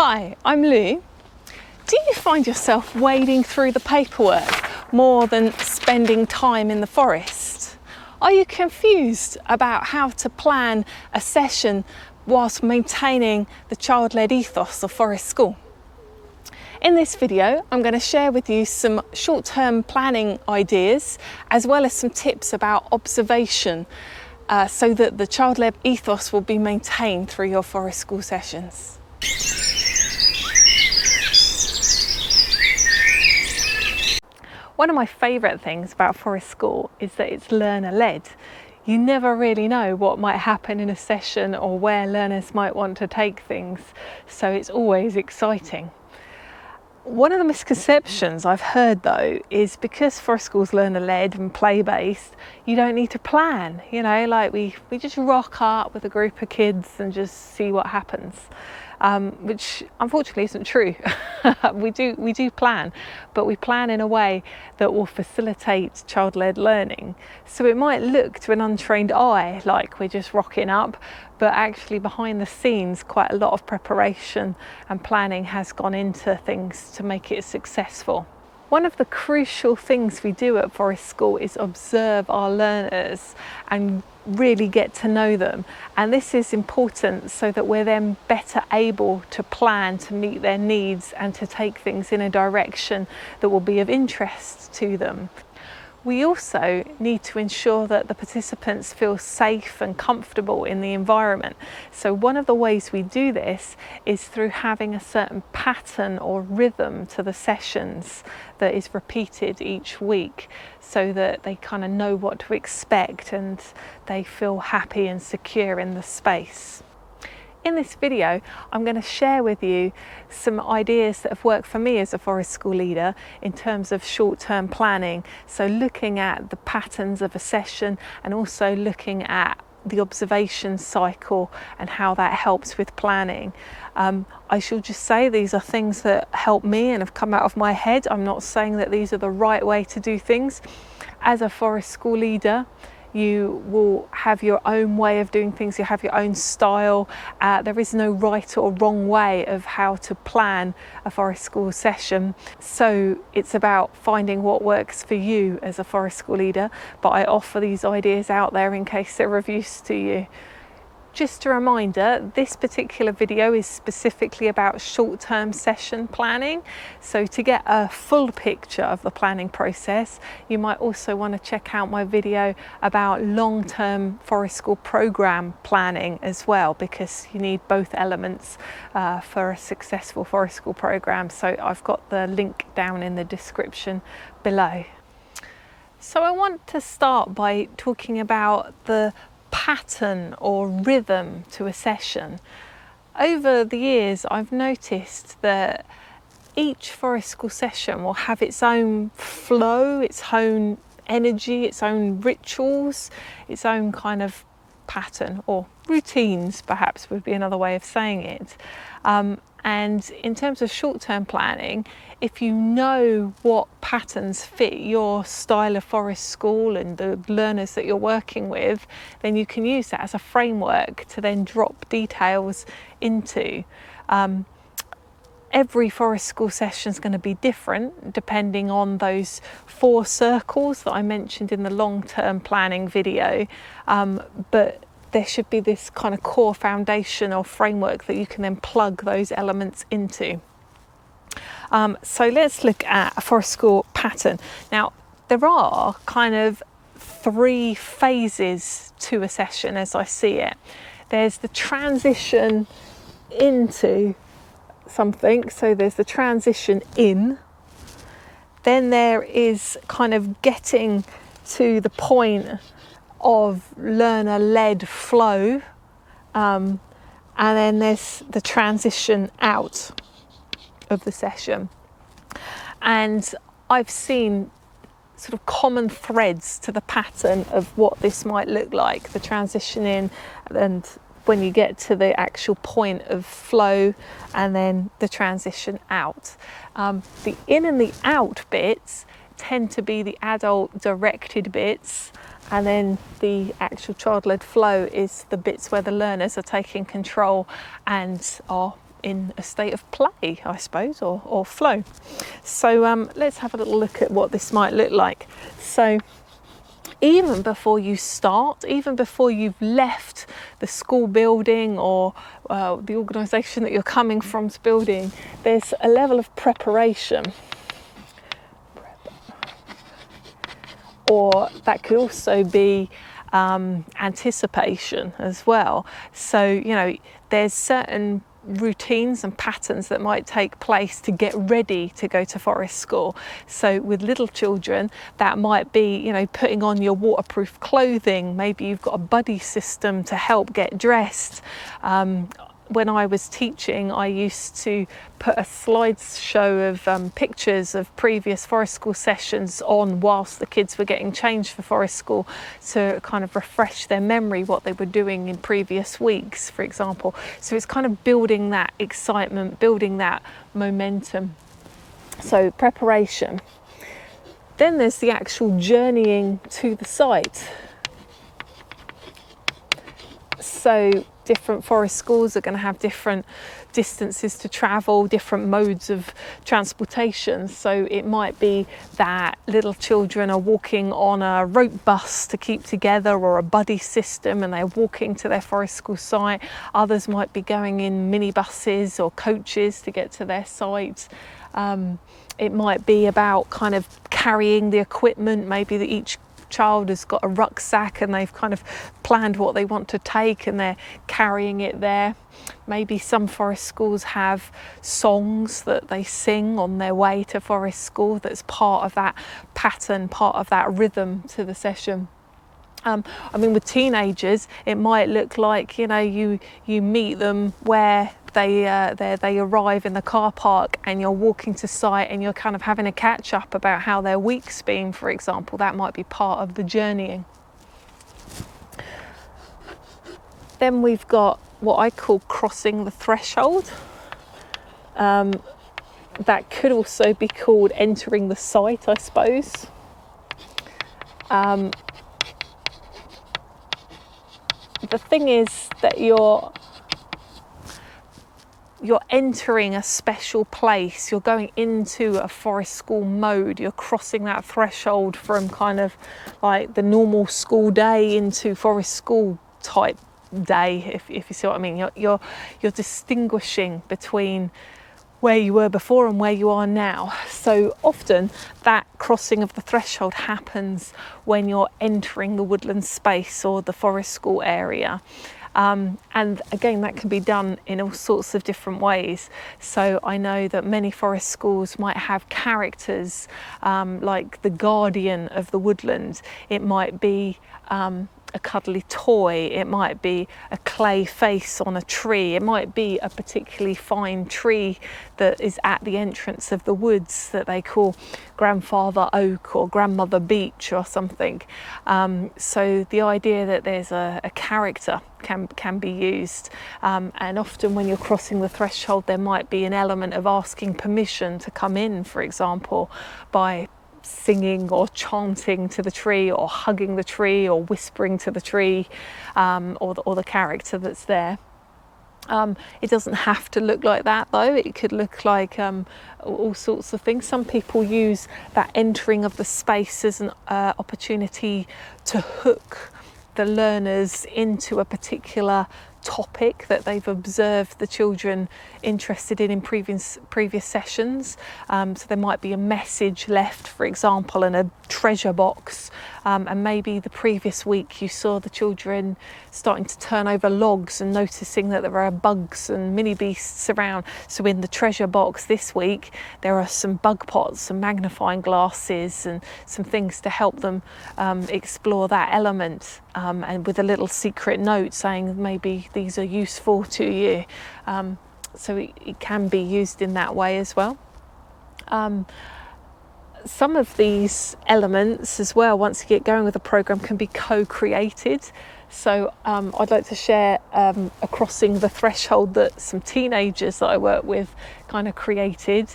Hi, I'm Lou. Do you find yourself wading through the paperwork more than spending time in the forest? Are you confused about how to plan a session whilst maintaining the child-led ethos of Forest School? In this video, I'm going to share with you some short-term planning ideas as well as some tips about observation so that the child-led ethos will be maintained through your Forest School sessions. One of my favourite things about Forest School is that it's learner-led. You never really know what might happen in a session or where learners might want to take things, so it's always exciting. One of the misconceptions I've heard though is because Forest School's learner-led and play-based, you don't need to plan, you know, like we just rock up with a group of kids and just see what happens. Which unfortunately isn't true. we do plan, but we plan in a way that will facilitate child-led learning. So it might look to an untrained eye like we're just rocking up, but actually behind the scenes quite a lot of preparation and planning has gone into things to make it successful. One of the crucial things we do at Forest School is observe our learners and really get to know them, and this is important so that we're then better able to plan to meet their needs and to take things in a direction that will be of interest to them. We also need to ensure that the participants feel safe and comfortable in the environment. So one of the ways we do this is through having a certain pattern or rhythm to the sessions that is repeated each week so that they kind of know what to expect and they feel happy and secure in the space. In this video, I'm going to share with you some ideas that have worked for me as a Forest School leader in terms of short-term planning. So looking at the patterns of a session and also looking at the observation cycle and how that helps with planning. I should just say these are things that help me and have come out of my head. I'm not saying that these are the right way to do things. As a Forest School leader, you will have your own way of doing things, you have your own style. There is no right or wrong way of how to plan a Forest School session. So it's about finding what works for you as a Forest School leader, but I offer these ideas out there in case they're of use to you. Just a reminder, this particular video is specifically about short-term session planning. So to get a full picture of the planning process, you might also want to check out my video about long-term Forest School program planning as well, because you need both elements for a successful Forest School program. So I've got the link down in the description below. So I want to start by talking about the pattern or rhythm to a session. Over the years, I've noticed that each Forest School session will have its own flow, its own energy, its own rituals, its own kind of pattern, or routines perhaps would be another way of saying it. And in terms of short-term planning, if you know what patterns fit your style of Forest School and the learners that you're working with, then you can use that as a framework to then drop details into. Every Forest School session is going to be different depending on those 4 circles that I mentioned in the long-term planning video, but there should be this kind of core foundation or framework that you can then plug those elements into. So let's look at a Forest School pattern. Now, there are kind of 3 phases to a session as I see it. There's the transition into something, so there's the transition in. Then there is kind of getting to the point of learner-led flow, and then there's the transition out of the session. And I've seen sort of common threads to the pattern of what this might look like, the transition in, and when you get to the actual point of flow, and then the transition out. The in and the out bits tend to be the adult directed bits, and then the actual child-led flow is the bits where the learners are taking control and are in a state of play, I suppose, or flow. So let's have a little look at what this might look like. So even before you start, even before you've left the school building or the organisation that you're coming from's building, there's a level of preparation. Or that could also be anticipation as well. So, there's certain routines and patterns that might take place to get ready to go to forest school. So with little children, that might be, putting on your waterproof clothing. Maybe you've got a buddy system to help get dressed. When I was teaching, I used to put a slideshow of pictures of previous forest school sessions on whilst the kids were getting changed for forest school, to kind of refresh their memory what they were doing in previous weeks, for example. So it's kind of building that excitement, building that momentum. So preparation. Then there's the actual journeying to the site. So different forest schools are going to have different distances to travel, different modes of transportation. So it might be that little children are walking on a rope bus to keep together, or a buddy system, and they're walking to their forest school site. Others might be going in minibuses or coaches to get to their site. It might be about kind of carrying the equipment. Maybe that each child has got a rucksack and they've kind of planned what they want to take and they're carrying it there. Maybe some forest schools have songs that they sing on their way to forest school that's part of that pattern, part of that rhythm to the session. With teenagers, it might look like, you meet them where they arrive in the car park, and you're walking to site and you're kind of having a catch up about how their week's been, for example. That might be part of the journeying. Then we've got what I call crossing the threshold. That could also be called entering the site, I suppose. The thing is that you're entering a special place. You're going into a forest school mode. You're crossing that threshold from kind of like the normal school day into forest school type day, if you see what I mean. You're distinguishing between where you were before and where you are now. So often that crossing of the threshold happens when you're entering the woodland space or the forest school area. And again, that can be done in all sorts of different ways. So I know that many forest schools might have characters like the guardian of the woodland. It might be a cuddly toy, it might be a clay face on a tree, it might be a particularly fine tree that is at the entrance of the woods that they call grandfather oak or grandmother beech or something. So the idea that there's a character can be used, and often when you're crossing the threshold there might be an element of asking permission to come in, for example, by singing or chanting to the tree, or hugging the tree, or whispering to the tree, or the character that's there. It doesn't have to look like that though. It could look like all sorts of things. Some people use that entering of the space as an opportunity to hook the learners into a particular topic that they've observed the children interested in previous sessions. So there might be a message left, for example, in a treasure box, and maybe the previous week you saw the children starting to turn over logs and noticing that there are bugs and mini beasts around. So in the treasure box this week there are some bug pots, some magnifying glasses, and some things to help them explore that element, and with a little secret note saying maybe these are useful to you. So it can be used in that way as well. Some of these elements as well, once you get going with the program, can be co-created. So I'd like to share a crossing the threshold that some teenagers that I work with kind of created.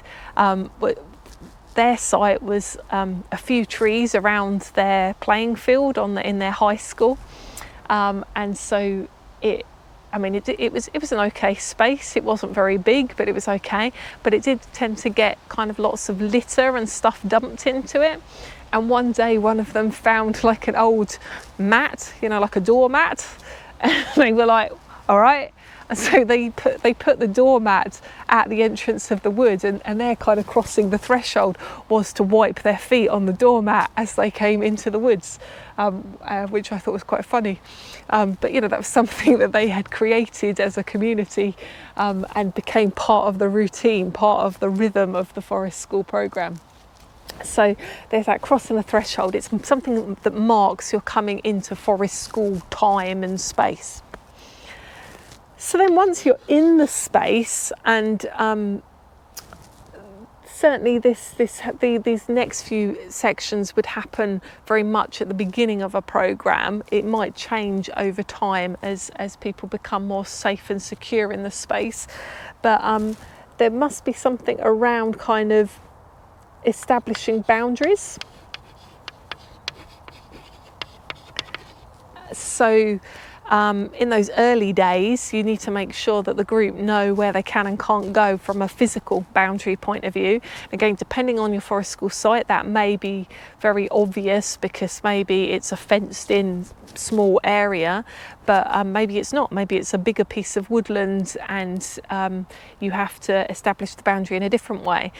Their site was a few trees around their playing field in their high school, and so it I mean, it was an okay space. It wasn't very big, but it was okay. But it did tend to get kind of lots of litter and stuff dumped into it. And one day, one of them found like an old mat, like a doormat, and they were like, "All right." And so they put the doormat at the entrance of the wood, and their kind of crossing the threshold was to wipe their feet on the doormat as they came into the woods, which I thought was quite funny. But that was something that they had created as a community, and became part of the routine, part of the rhythm of the Forest School programme. So there's that crossing the threshold. It's something that marks your coming into Forest School time and space. So then once you're in the space, and certainly these next few sections would happen very much at the beginning of a programme. It might change over time as people become more safe and secure in the space. But there must be something around kind of establishing boundaries. So in those early days, you need to make sure that the group know where they can and can't go from a physical boundary point of view. Again, depending on your Forest School site, that may be very obvious because maybe it's a fenced in small area, but maybe it's not. Maybe it's a bigger piece of woodland, and you have to establish the boundary in a different way.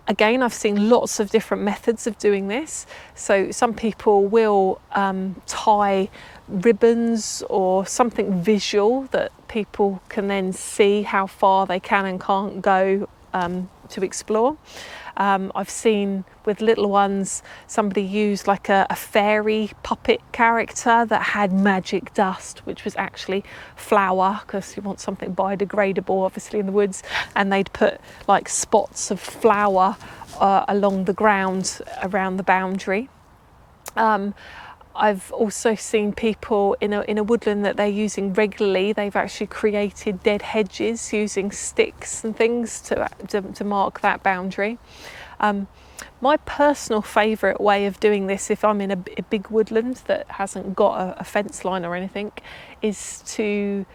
Again, I've seen lots of different methods of doing this. So some people will tie ribbons or something visual that people can then see how far they can and can't go to explore. I've seen with little ones somebody use like a fairy puppet character that had magic dust, which was actually flour, because you want something biodegradable obviously in the woods, and they'd put like spots of flour along the ground around the boundary. I've also seen people in a woodland that they're using regularly. They've actually created dead hedges using sticks and things to mark that boundary. My personal favourite way of doing this, if I'm in a big woodland that hasn't got a fence line or anything, is to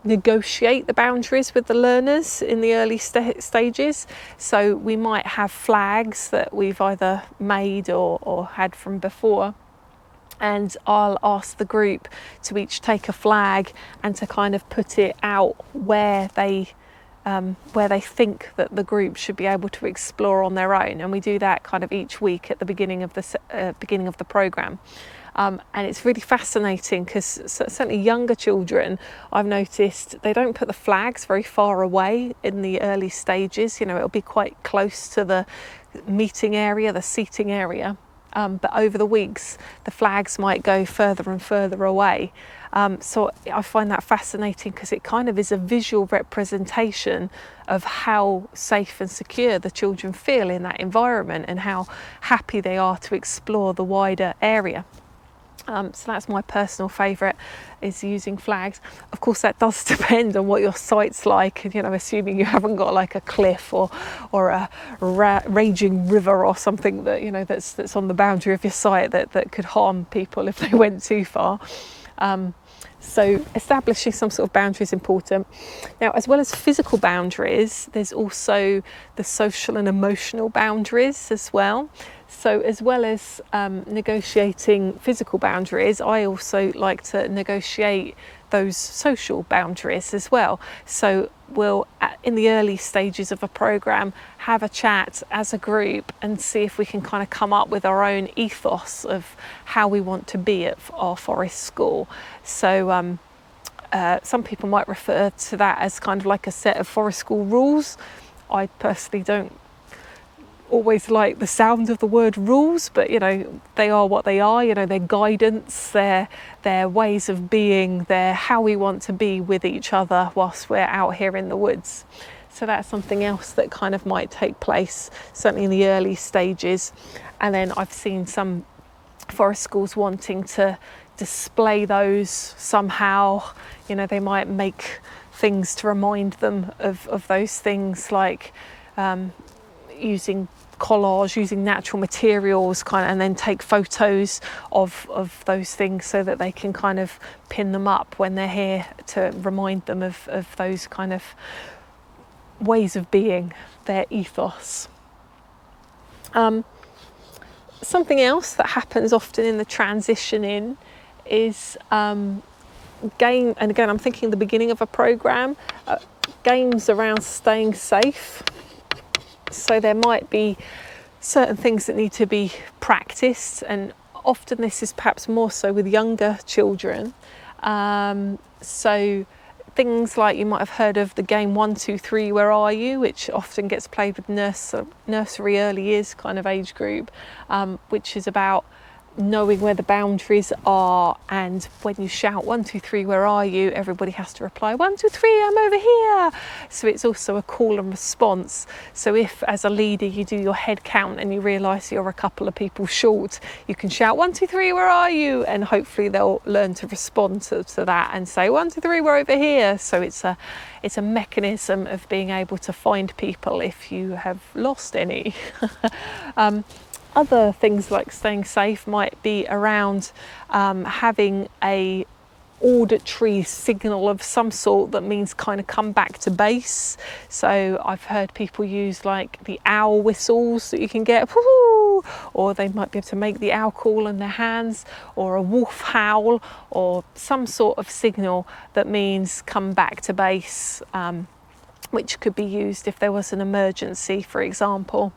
negotiate the boundaries with the learners in the early stages. So we might have flags that we've either made or had from before, and I'll ask the group to each take a flag and to kind of put it out where they think that the group should be able to explore on their own. And we do that kind of each week at the beginning of the programme. And it's really fascinating because certainly younger children, I've noticed, they don't put the flags very far away in the early stages. It'll be quite close to the meeting area, the seating area. But over the weeks, the flags might go further and further away. So I find that fascinating because it kind of is a visual representation of how safe and secure the children feel in that environment and how happy they are to explore the wider area. So that's my personal favourite, is using flags. Of course, that does depend on what your site's like, assuming you haven't got like a cliff or a raging river or something that that's on the boundary of your site that could harm people if they went too far. So establishing some sort of boundary is important. Now, as well as physical boundaries, there's also the social and emotional boundaries as well. So as well as negotiating physical boundaries, I also like to negotiate those social boundaries as well. So we'll, in the early stages of a programme, have a chat as a group and see if we can kind of come up with our own ethos of how we want to be at our Forest School. So some people might refer to that as kind of like a set of Forest School rules. I personally don't always like the sound of the word rules, but they are what they are. They're guidance, they're ways of being, they're how we want to be with each other whilst we're out here in the woods. So that's something else that kind of might take place certainly in the early stages. And then I've seen some Forest Schools wanting to display those somehow. They might make things to remind them of those things, like using collage, using natural materials and then take photos of those things so that they can kind of pin them up when they're here to remind them of those kind of ways of being, their ethos. Something else that happens often in the transition in is game, and again I'm thinking the beginning of a program, games around staying safe. So there might be certain things that need to be practiced, and often this is perhaps more so with younger children. So things like, you might have heard of the game 1, 2, 3, where are you, which often gets played with nursery, early years kind of age group, which is about knowing where the boundaries are, and when you shout 1, 2, 3, where are you, everybody has to reply 1, 2, 3, I'm over here. So it's also a call and response. So if as a leader you do your head count and you realise you're a couple of people short, you can shout 1, 2, 3, where are you, and hopefully they'll learn to respond to that and say 1, 2, 3, we're over here. So it's a mechanism of being able to find people if you have lost any. Other things like staying safe might be around having a auditory signal of some sort that means kind of come back to base. So I've heard people use like the owl whistles that you can get, or they might be able to make the owl call in their hands, or a wolf howl, or some sort of signal that means come back to base, which could be used if there was an emergency, for example.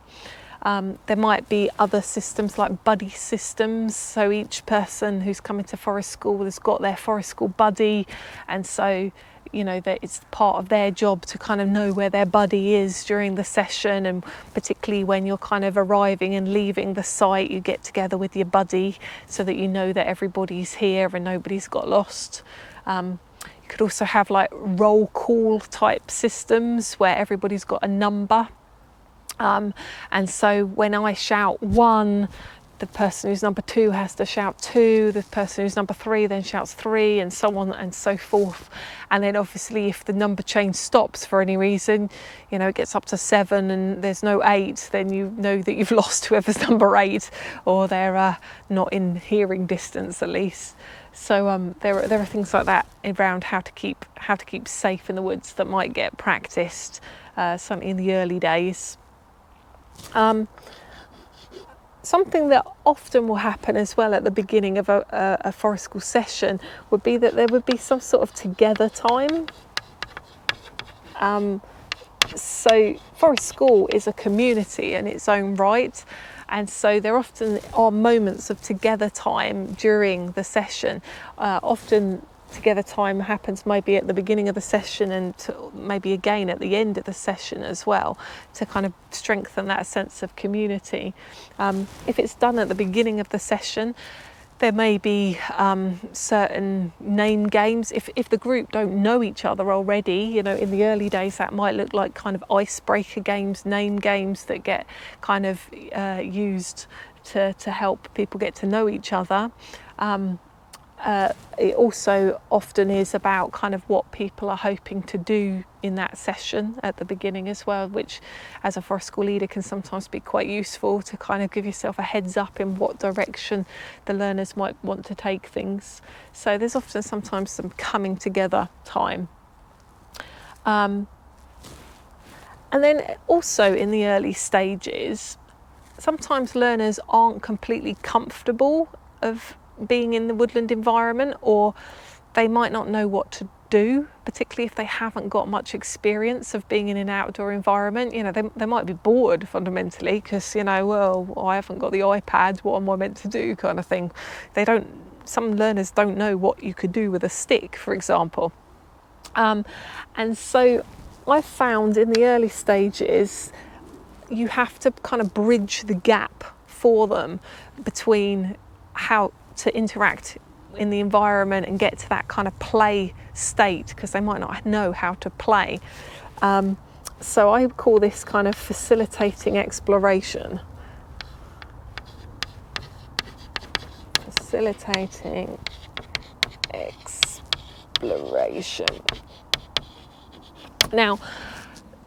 There might be other systems like buddy systems, so each person who's coming to forest school has got their forest school buddy, and so that it's part of their job to kind of know where their buddy is during the session, and particularly when you're kind of arriving and leaving the site, you get together with your buddy so that you know that everybody's here and nobody's got lost. You could also have like roll call type systems where everybody's got a number. And so when I shout 1, the person who's number 2 has to shout 2, the person who's number 3 then shouts 3, and so on and so forth. And then obviously if the number change stops for any reason, it gets up to 7 and there's no 8, then you know that you've lost whoever's number 8, or they're not in hearing distance at least. So there are things like that around how to keep safe in the woods that might get practiced, certainly in the early days. Something that often will happen as well at the beginning of a forest school session would be that there would be some sort of together time. So forest school is a community in its own right, and so there often are moments of together time during the session. Often together time happens maybe at the beginning of the session and maybe again at the end of the session as well, to kind of strengthen that sense of community. If it's done at the beginning of the session, there may be certain name games. If the group don't know each other already, in the early days that might look like kind of icebreaker games, name games that get kind of used to help people get to know each other. It also often is about kind of what people are hoping to do in that session at the beginning as well, which as a forest school leader can sometimes be quite useful to kind of give yourself a heads up in what direction the learners might want to take things. So there's often sometimes some coming together time. And then also in the early stages, sometimes learners aren't completely comfortable of being in the woodland environment, or they might not know what to do, particularly if they haven't got much experience of being in an outdoor environment. They might be bored fundamentally because, well, I haven't got the iPad, what am I meant to do, kind of thing. Some learners don't know what you could do with a stick, for example. And so I found in the early stages, you have to kind of bridge the gap for them between how to interact in the environment and get to that kind of play state, because they might not know how to play. So I call this kind of facilitating exploration. Facilitating exploration. Now,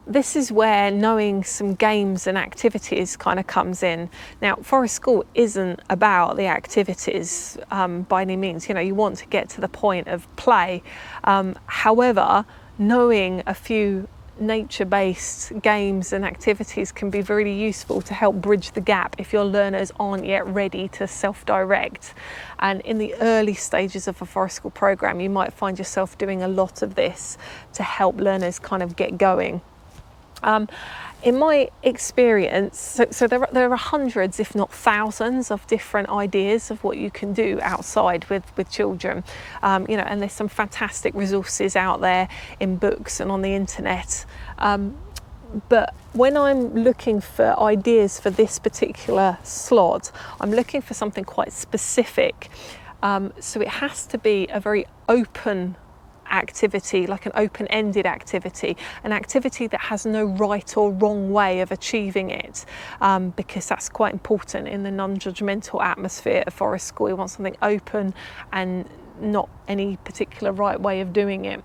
this is where knowing some games and activities kind of comes in. Now, Forest School isn't about the activities by any means. You want to get to the point of play. However, knowing a few nature-based games and activities can be really useful to help bridge the gap if your learners aren't yet ready to self-direct. And in the early stages of a Forest School program, you might find yourself doing a lot of this to help learners kind of get going. In my experience, so there are hundreds, if not thousands, of different ideas of what you can do outside with children. And there's some fantastic resources out there in books and on the internet. But when I'm looking for ideas for this particular slot, I'm looking for something quite specific. So it has to be a very open activity, like an open-ended activity, an activity that has no right or wrong way of achieving it, because that's quite important in the non-judgmental atmosphere of Forest School. You want something open and not any particular right way of doing it.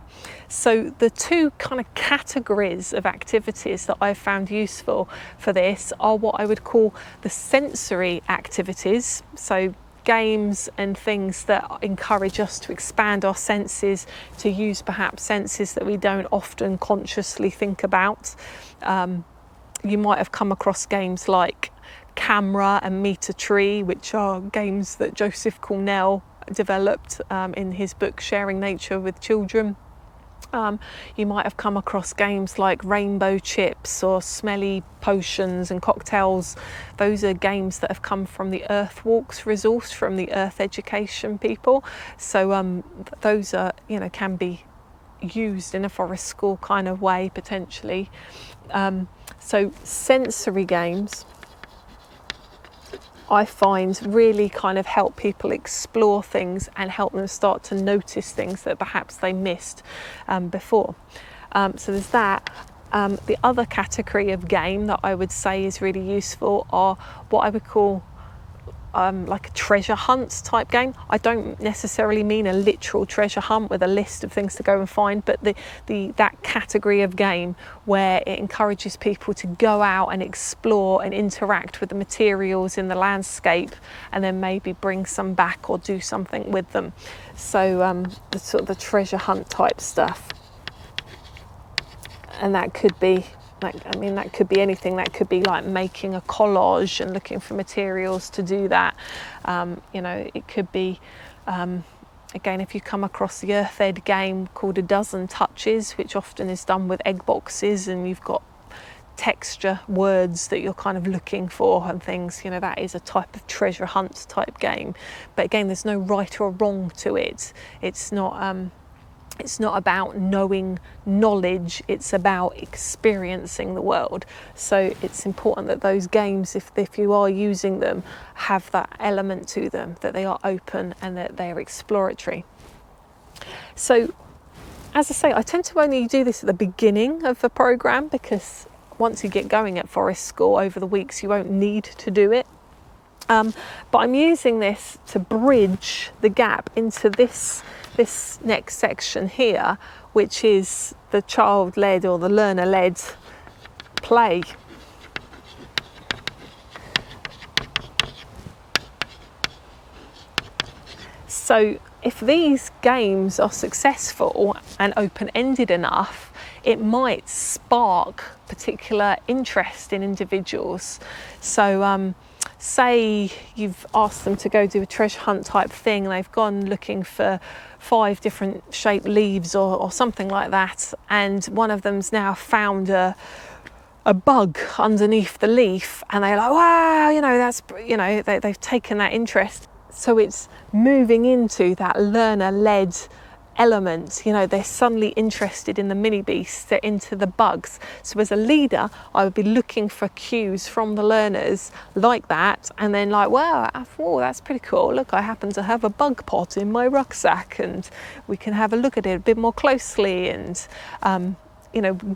So the two kind of categories of activities that I've found useful for this are what I would call the sensory activities, so games and things that encourage us to expand our senses, to use perhaps senses that we don't often consciously think about. You might have come across games like Camera and Meet a Tree, which are games that Joseph Cornell developed in his book Sharing Nature with Children. You might have come across games like Rainbow Chips or Smelly Potions and Cocktails. Those are games that have come from the Earthwalks resource from the Earth Education people. So those are, can be used in a Forest School kind of way potentially. So sensory games, I find, really kind of help people explore things and help them start to notice things that perhaps they missed before. So there's that. The other category of game that I would say is really useful are what I would call like a treasure hunt type game. I don't necessarily mean a literal treasure hunt with a list of things to go and find, but that category of game where it encourages people to go out and explore and interact with the materials in the landscape and then maybe bring some back or do something with them. So the sort of the treasure hunt type stuff. And that could be that could be anything. That could be like making a collage and looking for materials to do that. It could be, again, if you come across the Earth Ed game called A Dozen Touches, which often is done with egg boxes and you've got texture words that you're kind of looking for and things, that is a type of treasure hunt type game. But again, there's no right or wrong to it. It's not about knowing knowledge, it's about experiencing the world. So it's important that those games, if you are using them, have that element to them, that they are open and that they're exploratory. So, as I say, I tend to only do this at the beginning of the programme, because once you get going at Forest School over the weeks, you won't need to do it. But I'm using this to bridge the gap into this next section here, which is the child-led or the learner-led play. So if these games are successful and open-ended enough, it might spark particular interest in individuals. So say you've asked them to go do a treasure hunt type thing and they've gone looking for 5 different shaped leaves or something like that, and one of them's now found a bug underneath the leaf, and they're like, wow, they've taken that interest. So it's moving into that learner-led element. They're suddenly interested in the mini beasts, they're into the bugs. So as a leader, I would be looking for cues from the learners like that, and then like, wow, that's pretty cool. Look, I happen to have a bug pot in my rucksack, and we can have a look at it a bit more closely and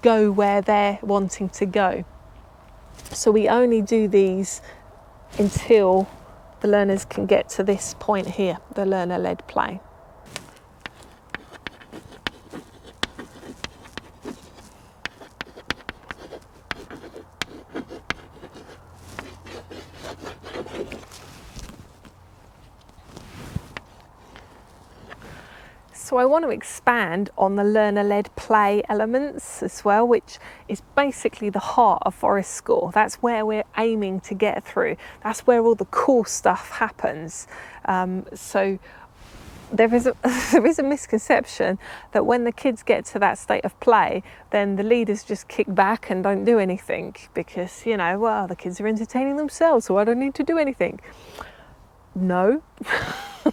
go where they're wanting to go. So we only do these until the learners can get to this point here, the learner-led play. So I want to expand on the learner-led play elements as well, which is basically the heart of Forest School. That's where we're aiming to get through. That's where all the cool stuff happens. So there is a misconception that when the kids get to that state of play, then the leaders just kick back and don't do anything because, you know, well, the kids are entertaining themselves, so I don't need to do anything. No.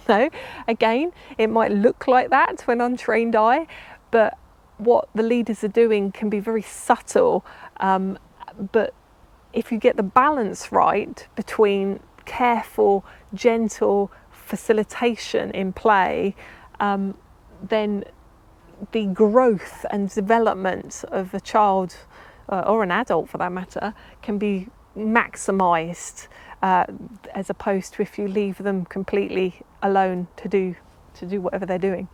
No, again, it might look like that to an untrained eye, but what the leaders are doing can be very subtle. But if you get the balance right between careful, gentle facilitation in play, then the growth and development of a child or an adult for that matter can be maximised. As opposed to if you leave them completely alone to do whatever they're doing.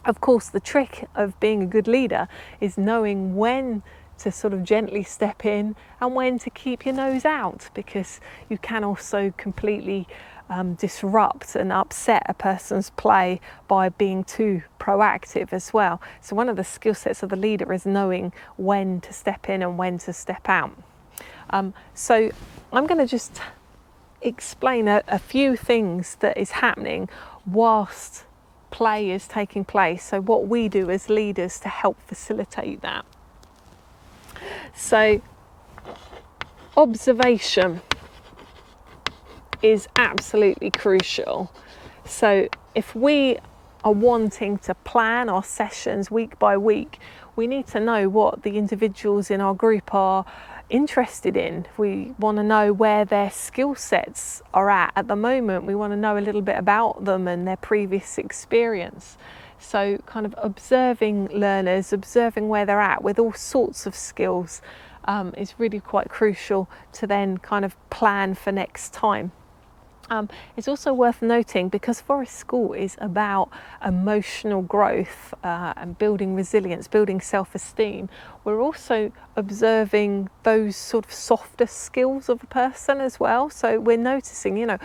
Of course, the trick of being a good leader is knowing when to sort of gently step in and when to keep your nose out, because you can also completely disrupt and upset a person's play by being too proactive as well. So one of the skill sets of the leader is knowing when to step in and when to step out. So I'm going to just explain a few things that is happening whilst play is taking place. So what we do as leaders to help facilitate that. So observation is absolutely crucial. So if we are wanting to plan our sessions week by week, we need to know what the individuals in our group are interested in. We want to know where their skill sets are at the moment. We want to know a little bit about them and their previous experience. So kind of observing learners, observing where they're at with all sorts of skills is really quite crucial to then kind of plan for next time. It's also worth noting, because Forest School is about emotional growth and building resilience, building self-esteem, we're also observing those sort of softer skills of a person as well. So we're noticing, you know,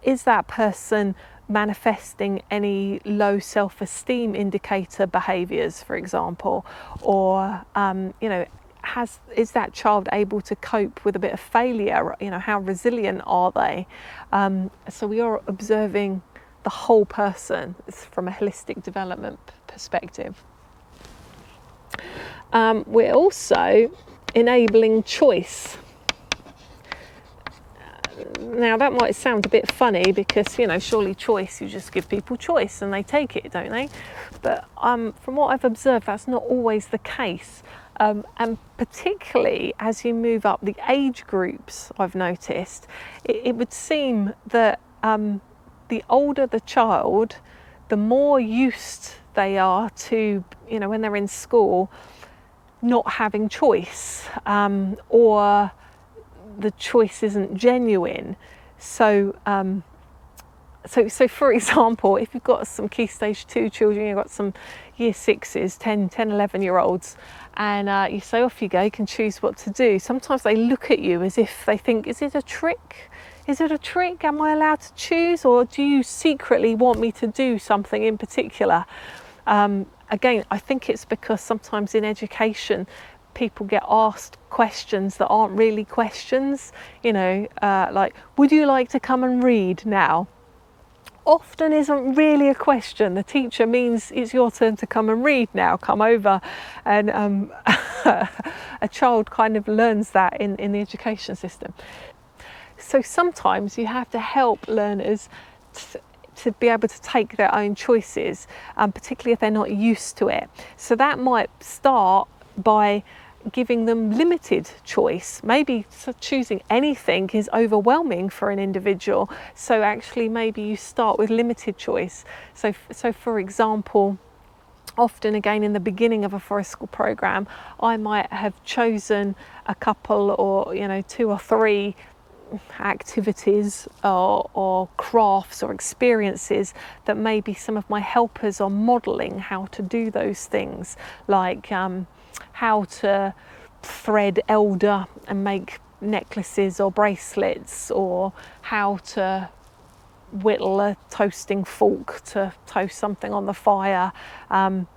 is that person manifesting any low self-esteem indicator behaviours, for example, or you know, is that child able to cope with a bit of failure? You know, how resilient are they? So we are observing the whole person from a holistic development perspective. We're also enabling choice. Now that might sound a bit funny because, you know, surely choice, you just give people choice and they take it, don't they? But from what I've observed, that's not always the case. And particularly as you move up the age groups, I've noticed, it would seem that the older the child, the more used they are to, you know, when they're in school, not having choice, or the choice isn't genuine. So for example, if you've got some Key Stage 2 children, you've got some Year 6s, 10, 11-year-olds, and you say, off you go, you can choose what to do. Sometimes they look at you as if they think, is it a trick? Is it a trick? Am I allowed to choose? Or do you secretly want me to do something in particular? Again, I think it's because sometimes in education, people get asked questions that aren't really questions. You know, like, would you like to come and read now? Often isn't really a question. The teacher means it's your turn to come and read now, come over. And a child kind of learns that in the education system. So sometimes you have to help learners to be able to take their own choices, particularly if they're not used to it. So that might start by giving them limited choice. Maybe choosing anything is overwhelming for an individual. So actually maybe you start with limited choice. So for example, often again in the beginning of a Forest School program, I might have chosen a couple or, you know, 2 or 3 activities or crafts or experiences that maybe some of my helpers are modelling how to do those things, like how to thread elder and make necklaces or bracelets, or how to whittle a toasting fork to toast something on the fire, and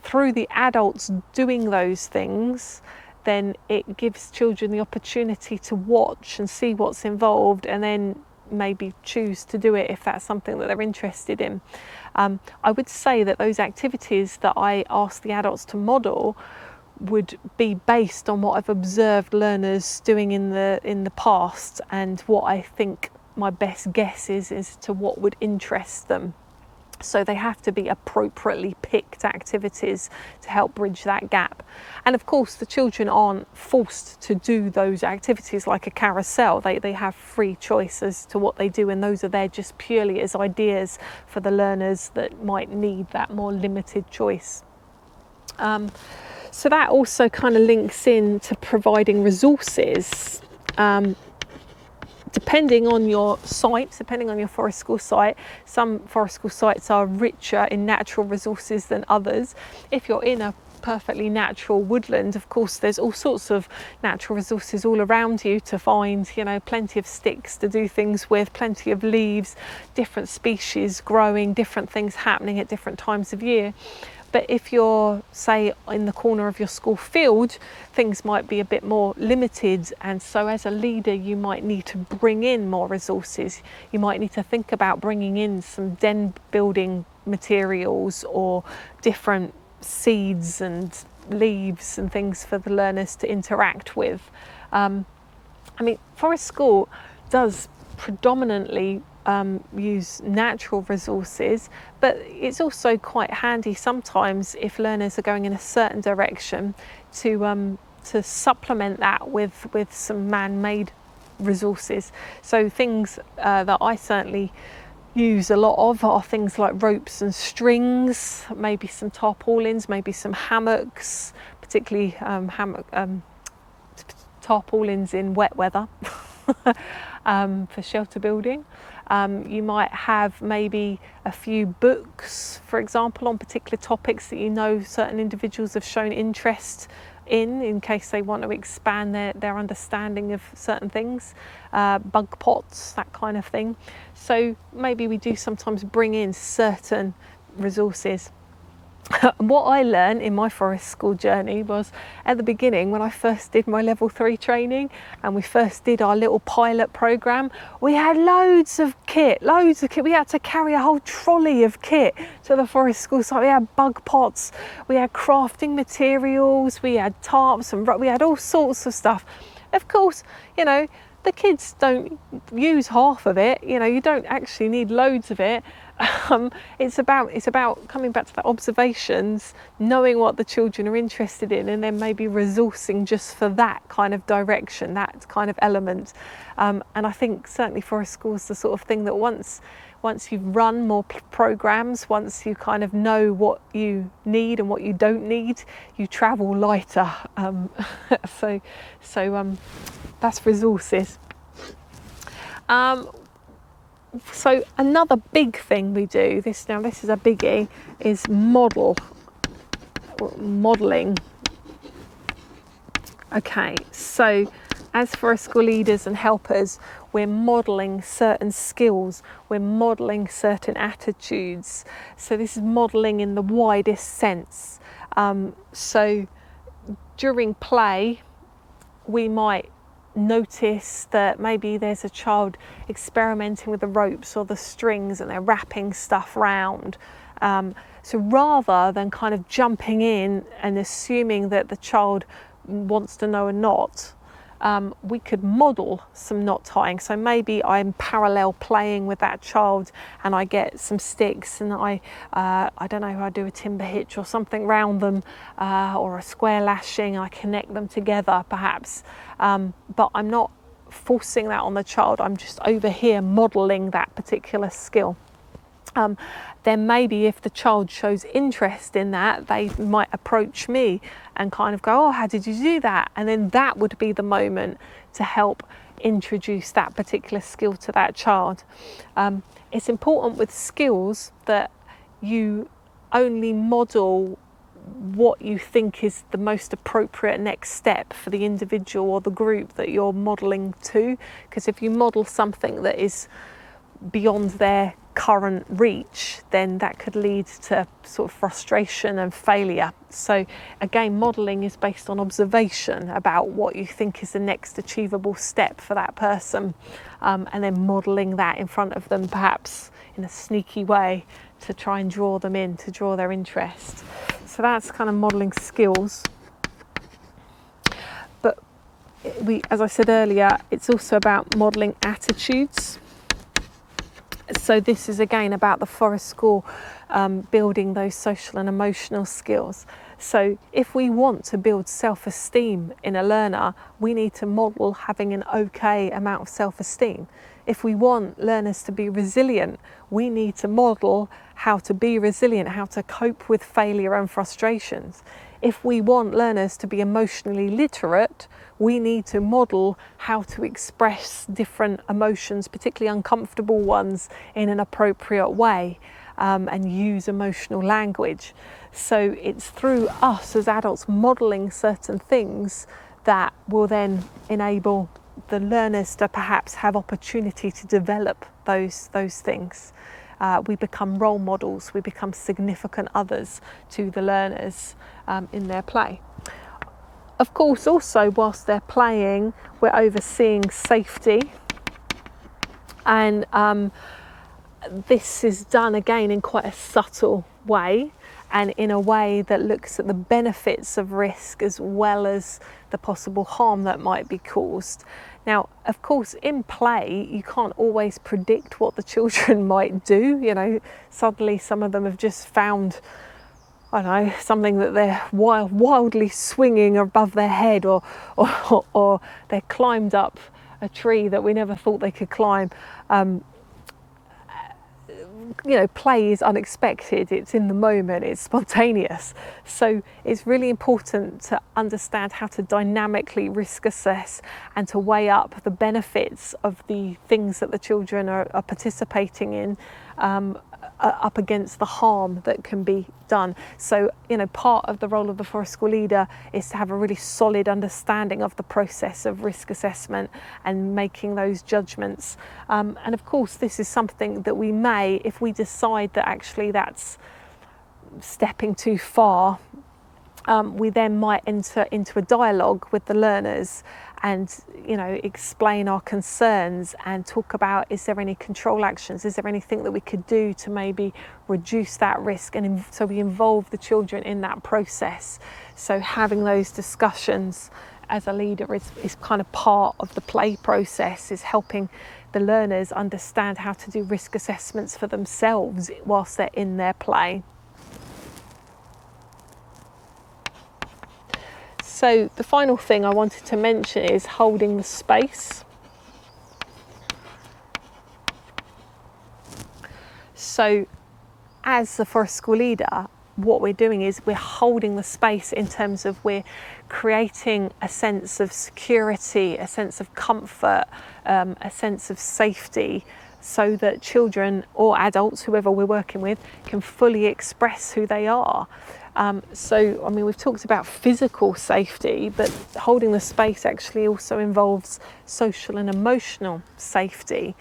through the adults doing those things, then it gives children the opportunity to watch and see what's involved, and then maybe choose to do it if that's something that they're interested in. I would say that those activities that I ask the adults to model would be based on what I've observed learners doing in the past, and what I think my best guess is as to what would interest them. So they have to be appropriately picked activities to help bridge that gap. And of course, the children aren't forced to do those activities like a carousel. They have free choice as to what they do, and those are there just purely as ideas for the learners that might need that more limited choice. So that also kind of links in to providing resources. Depending on your site, depending on your forest school site, some forest school sites are richer in natural resources than others. If you're in a perfectly natural woodland, of course there's all sorts of natural resources all around you to find, you know, plenty of sticks to do things with, plenty of leaves, different species growing, different things happening at different times of year. But if you're, say, in the corner of your school field, things might be a bit more limited, and so as a leader you might need to bring in more resources. You might need to think about bringing in some den building materials or different seeds and leaves and things for the learners to interact with. I mean, forest school does predominantly use natural resources, but it's also quite handy sometimes if learners are going in a certain direction to supplement that with some man-made resources. So things that I certainly use a lot of are things like ropes and strings, maybe some tarpaulins, maybe some hammocks, particularly tarpaulins in wet weather for shelter building. You might have maybe a few books, for example, on particular topics that you know certain individuals have shown interest in case they want to expand their understanding of certain things, bug pots, that kind of thing. So maybe we do sometimes bring in certain resources. What I learned in my forest school journey was at the beginning, when I first did my level 3 training and we first did our little pilot program, we had loads of kit. We had to carry a whole trolley of kit to the forest school site. We had bug pots, we had crafting materials, we had tarps, and we had all sorts of stuff. Of course, you know, the kids don't use half of it. You know, you don't actually need loads of it. It's about coming back to the observations, knowing what the children are interested in, and then maybe resourcing just for that kind of direction, that kind of element. And I think certainly forest school is the sort of thing that once you've run more programs, once you kind of know what you need and what you don't need, you travel lighter. So that's resources. So another big thing we do, this is a biggie, is modelling. Okay, so as forest school leaders and helpers, we're modelling certain skills, we're modelling certain attitudes. So this is modelling in the widest sense. So during play, we might notice that maybe there's a child experimenting with the ropes or the strings and they're wrapping stuff round. So rather than kind of jumping in and assuming that the child wants to know a knot, we could model some knot tying. So maybe I'm parallel playing with that child and I get some sticks and I don't know, I do a timber hitch or something round them, or a square lashing, I connect them together perhaps, but I'm not forcing that on the child, I'm just over here modeling that particular skill. Then maybe if the child shows interest in that, they might approach me and kind of go, oh, how did you do that? And then that would be the moment to help introduce that particular skill to that child. It's important with skills that you only model what you think is the most appropriate next step for the individual or the group that you're modeling to, because if you model something that is beyond their current reach, then that could lead to sort of frustration and failure. So again, modelling is based on observation about what you think is the next achievable step for that person, and then modelling that in front of them, perhaps in a sneaky way, to try and draw them in, to draw their interest. So that's kind of modelling skills. But as I said earlier, it's also about modelling attitudes. So this is again about the Forest School building those social and emotional skills. So if we want to build self-esteem in a learner, we need to model having an okay amount of self-esteem. If we want learners to be resilient, we need to model how to be resilient, how to cope with failure and frustrations. If we want learners to be emotionally literate, we need to model how to express different emotions, particularly uncomfortable ones, in an appropriate way, and use emotional language. So it's through us as adults modeling certain things that will then enable the learners to perhaps have opportunity to develop those things. We become role models, we become significant others to the learners in their play. Of course, also whilst they're playing, we're overseeing safety, and this is done again in quite a subtle way, and in a way that looks at the benefits of risk as well as the possible harm that might be caused. Now, of course, in play, you can't always predict what the children might do. You know, suddenly some of them have just found, I don't know, something that they're wildly swinging above their head, or they climbed up a tree that we never thought they could climb. You know, play is unexpected, it's in the moment, it's spontaneous. So it's really important to understand how to dynamically risk assess and to weigh up the benefits of the things that the children are participating in up against the harm that can be done. So, you know, part of the role of the Forest School leader is to have a really solid understanding of the process of risk assessment and making those judgments. And of course, this is something that we may, if we decide that actually that's stepping too far, we then might enter into a dialogue with the learners and, you know, explain our concerns and talk about, is there any control actions, is there anything that we could do to maybe reduce that risk, and so we involve the children in that process. So having those discussions as a leader is kind of part of the play process, is helping the learners understand how to do risk assessments for themselves whilst they're in their play. So the final thing I wanted to mention is holding the space. So as the Forest School leader, what we're doing is we're holding the space in terms of we're creating a sense of security, a sense of comfort, a sense of safety, so that children or adults, whoever we're working with, can fully express who they are. So, I mean, we've talked about physical safety, but holding the space actually also involves social and emotional safety.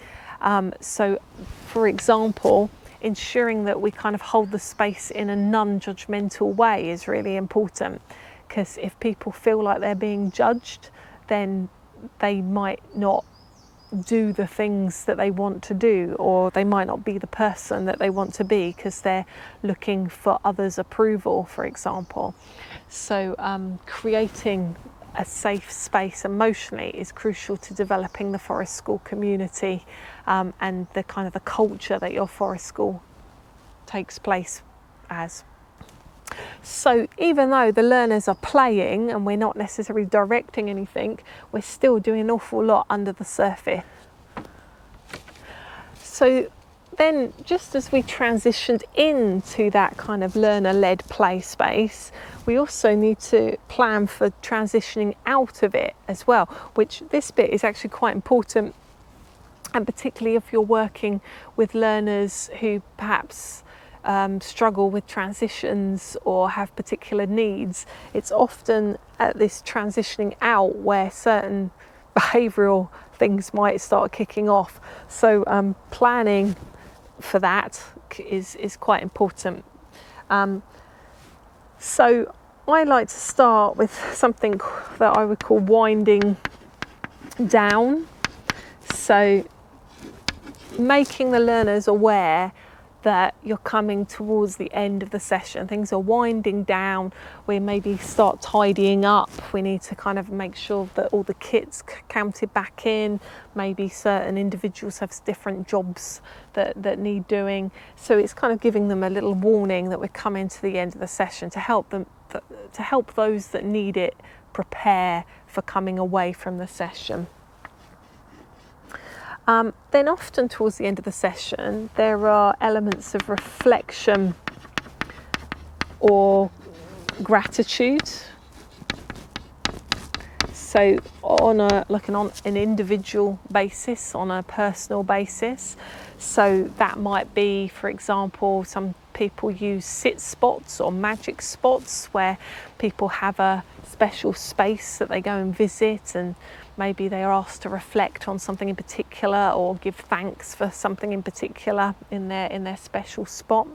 So, for example, ensuring that we kind of hold the space in a non-judgmental way is really important, because if people feel like they're being judged, then they might not do the things that they want to do, or they might not be the person that they want to be because they're looking for others' approval, for example. So creating a safe space emotionally is crucial to developing the Forest School community and the kind of the culture that your Forest School takes place as. So even though the learners are playing and we're not necessarily directing anything, we're still doing an awful lot under the surface. So then, just as we transitioned into that kind of learner-led play space, we also need to plan for transitioning out of it as well, which this bit is actually quite important, and particularly if you're working with learners who perhaps struggle with transitions or have particular needs. It's often at this transitioning out where certain behavioural things might start kicking off. So planning for that is quite important. So I like to start with something that I would call winding down. So making the learners aware that you're coming towards the end of the session. Things are winding down. We maybe start tidying up. We need to kind of make sure that all the kit's counted back in. Maybe certain individuals have different jobs that need doing. So it's kind of giving them a little warning that we're coming to the end of the session to help them, to help those that need it prepare for coming away from the session. Then often towards the end of the session, there are elements of reflection or gratitude. So on an individual basis, on a personal basis. So that might be, for example, some people use sit spots or magic spots where people have a special space that they go and visit, and maybe they are asked to reflect on something in particular or give thanks for something in particular in their special spot.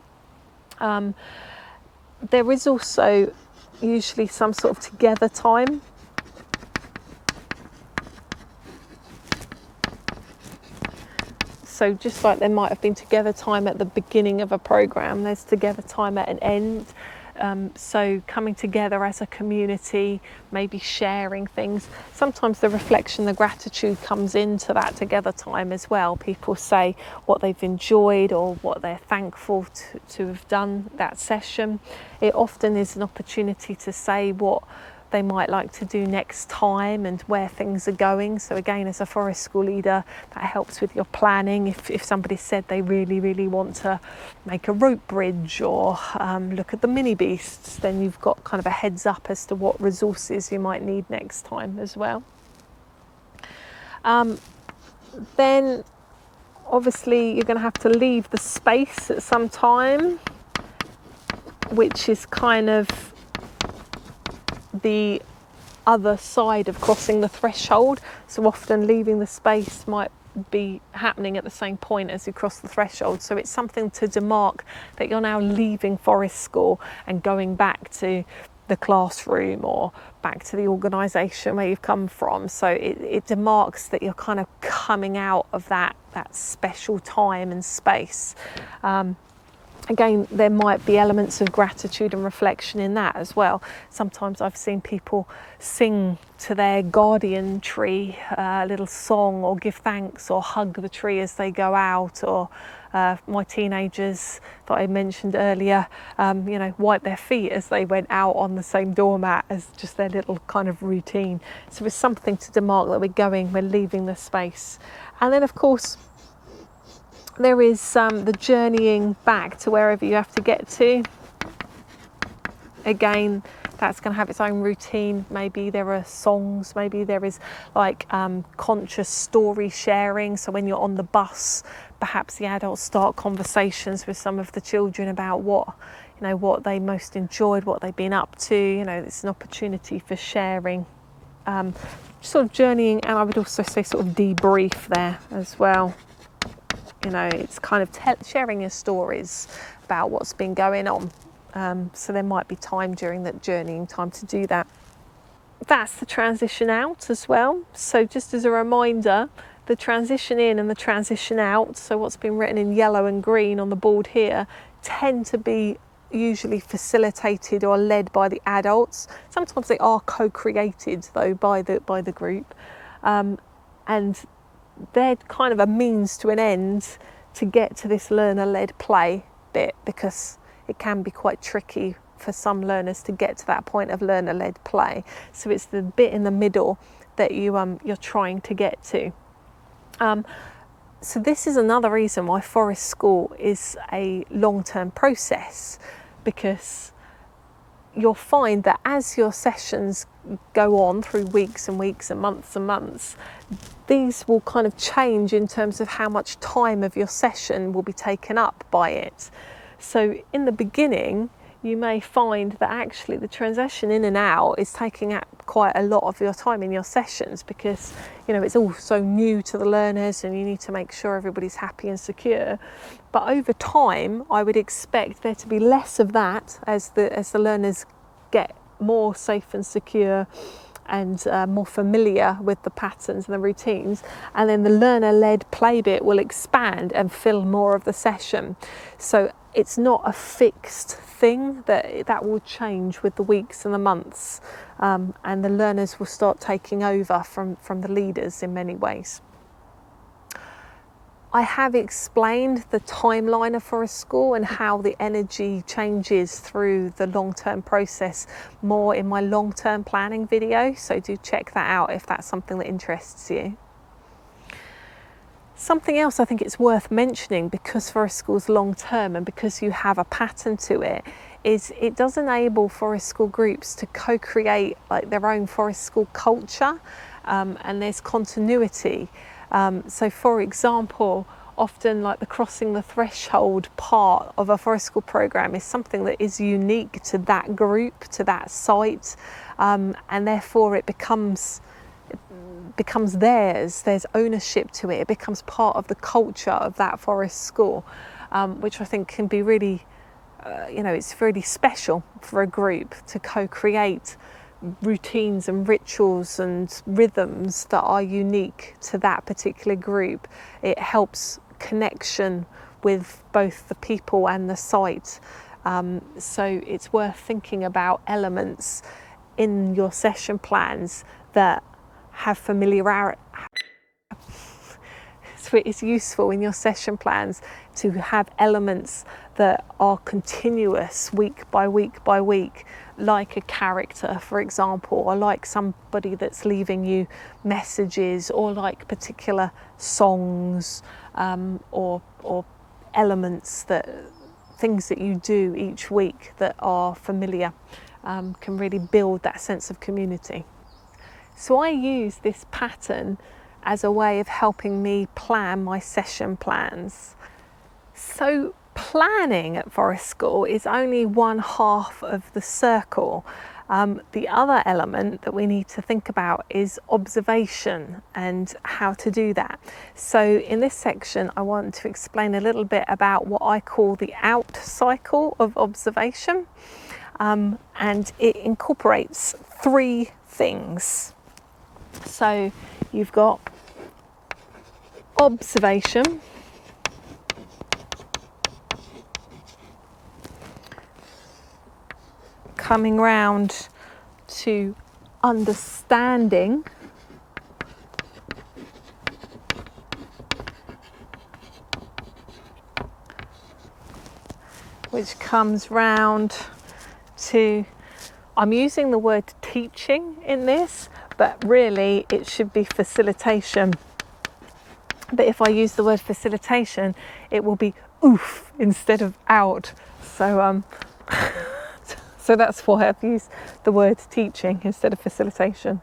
There is also usually some sort of together time. So just like there might have been together time at the beginning of a program, there's together time at an end. So coming together as a community, maybe sharing things. Sometimes the reflection, the gratitude comes into that together time as well. People say what they've enjoyed or what they're thankful to have done that session. It often is an opportunity to say what they might like to do next time and where things are going. So again, as a forest school leader, that helps with your planning. If somebody said they really want to make a rope bridge or look at the mini beasts, then you've got kind of a heads up as to what resources you might need next time as well. Then obviously you're going to have to leave the space at some time, which is kind of the other side of crossing the threshold. So often leaving the space might be happening at the same point as you cross the threshold. So it's something to demark that you're now leaving forest school and going back to the classroom or back to the organisation where you've come from. So it demarks that you're kind of coming out of that special time and space. Again, there might be elements of gratitude and reflection in that as well. Sometimes I've seen people sing to their guardian tree a little song, or give thanks, or hug the tree as they go out, or my teenagers that I mentioned earlier, wipe their feet as they went out on the same doormat as just their little kind of routine. So it's something to demark that we're leaving the space. And then of course, there is the journeying back to wherever you have to get to. Again, that's going to have its own routine. Maybe there are songs, maybe there is like conscious story sharing. So when you're on the bus, perhaps the adults start conversations with some of the children about what they most enjoyed, what they've been up to. It's an opportunity for sharing, sort of journeying, and I would also say sort of debrief there as well. It's kind of sharing your stories about what's been going on. So there might be time during that journeying time to do that. That's the transition out as well. So just as a reminder, the transition in and the transition out, so what's been written in yellow and green on the board here, tend to be usually facilitated or led by the adults. Sometimes they are co-created though by the group. And they're kind of a means to an end to get to this learner-led play bit, because it can be quite tricky for some learners to get to that point of learner-led play. So it's the bit in the middle that you're trying to get to. So this is another reason why forest school is a long-term process, because you'll find that as your sessions go on through weeks and weeks and months, these will kind of change in terms of how much time of your session will be taken up by it. So in the beginning, you may find that actually the transition in and out is taking up quite a lot of your time in your sessions, because it's all so new to the learners and you need to make sure everybody's happy and secure. But over time, I would expect there to be less of that as the learners get more safe and secure and more familiar with the patterns and the routines, and then the learner-led play bit will expand and fill more of the session. So it's not a fixed thing, that will change with the weeks and the months, and the learners will start taking over from the leaders in many ways. I have explained the timeline of Forest School and how the energy changes through the long-term process more in my long-term planning video, so do check that out if that's something that interests you. Something else I think it's worth mentioning, because Forest School's long-term and because you have a pattern to it, is it does enable Forest School groups to co-create like their own Forest School culture, and there's continuity. So for example, often like the crossing the threshold part of a Forest School programme is something that is unique to that group, to that site, and therefore it becomes theirs. There's ownership to it. It becomes part of the culture of that Forest School, which I think can be really, it's really special for a group to co-create routines and rituals and rhythms that are unique to that particular group. It helps connection with both the people and the site. So it's worth thinking about elements in your session plans that have familiarity. So it's useful in your session plans to have elements that are continuous week by week by week, like a character, for example, or like somebody that's leaving you messages, or like particular songs, or elements, things that you do each week that are familiar, can really build that sense of community. So I use this pattern as a way of helping me plan my session plans. So planning at Forest School is only one half of the circle. The other element that we need to think about is observation and how to do that. So in this section, I want to explain a little bit about what I call the out cycle of observation. And it incorporates three things. So you've got observation, coming round to understanding, which comes round to, I'm using the word teaching in this, but really it should be facilitation. But if I use the word facilitation, it will be oof instead of out. So so that's why I've used the word teaching instead of facilitation.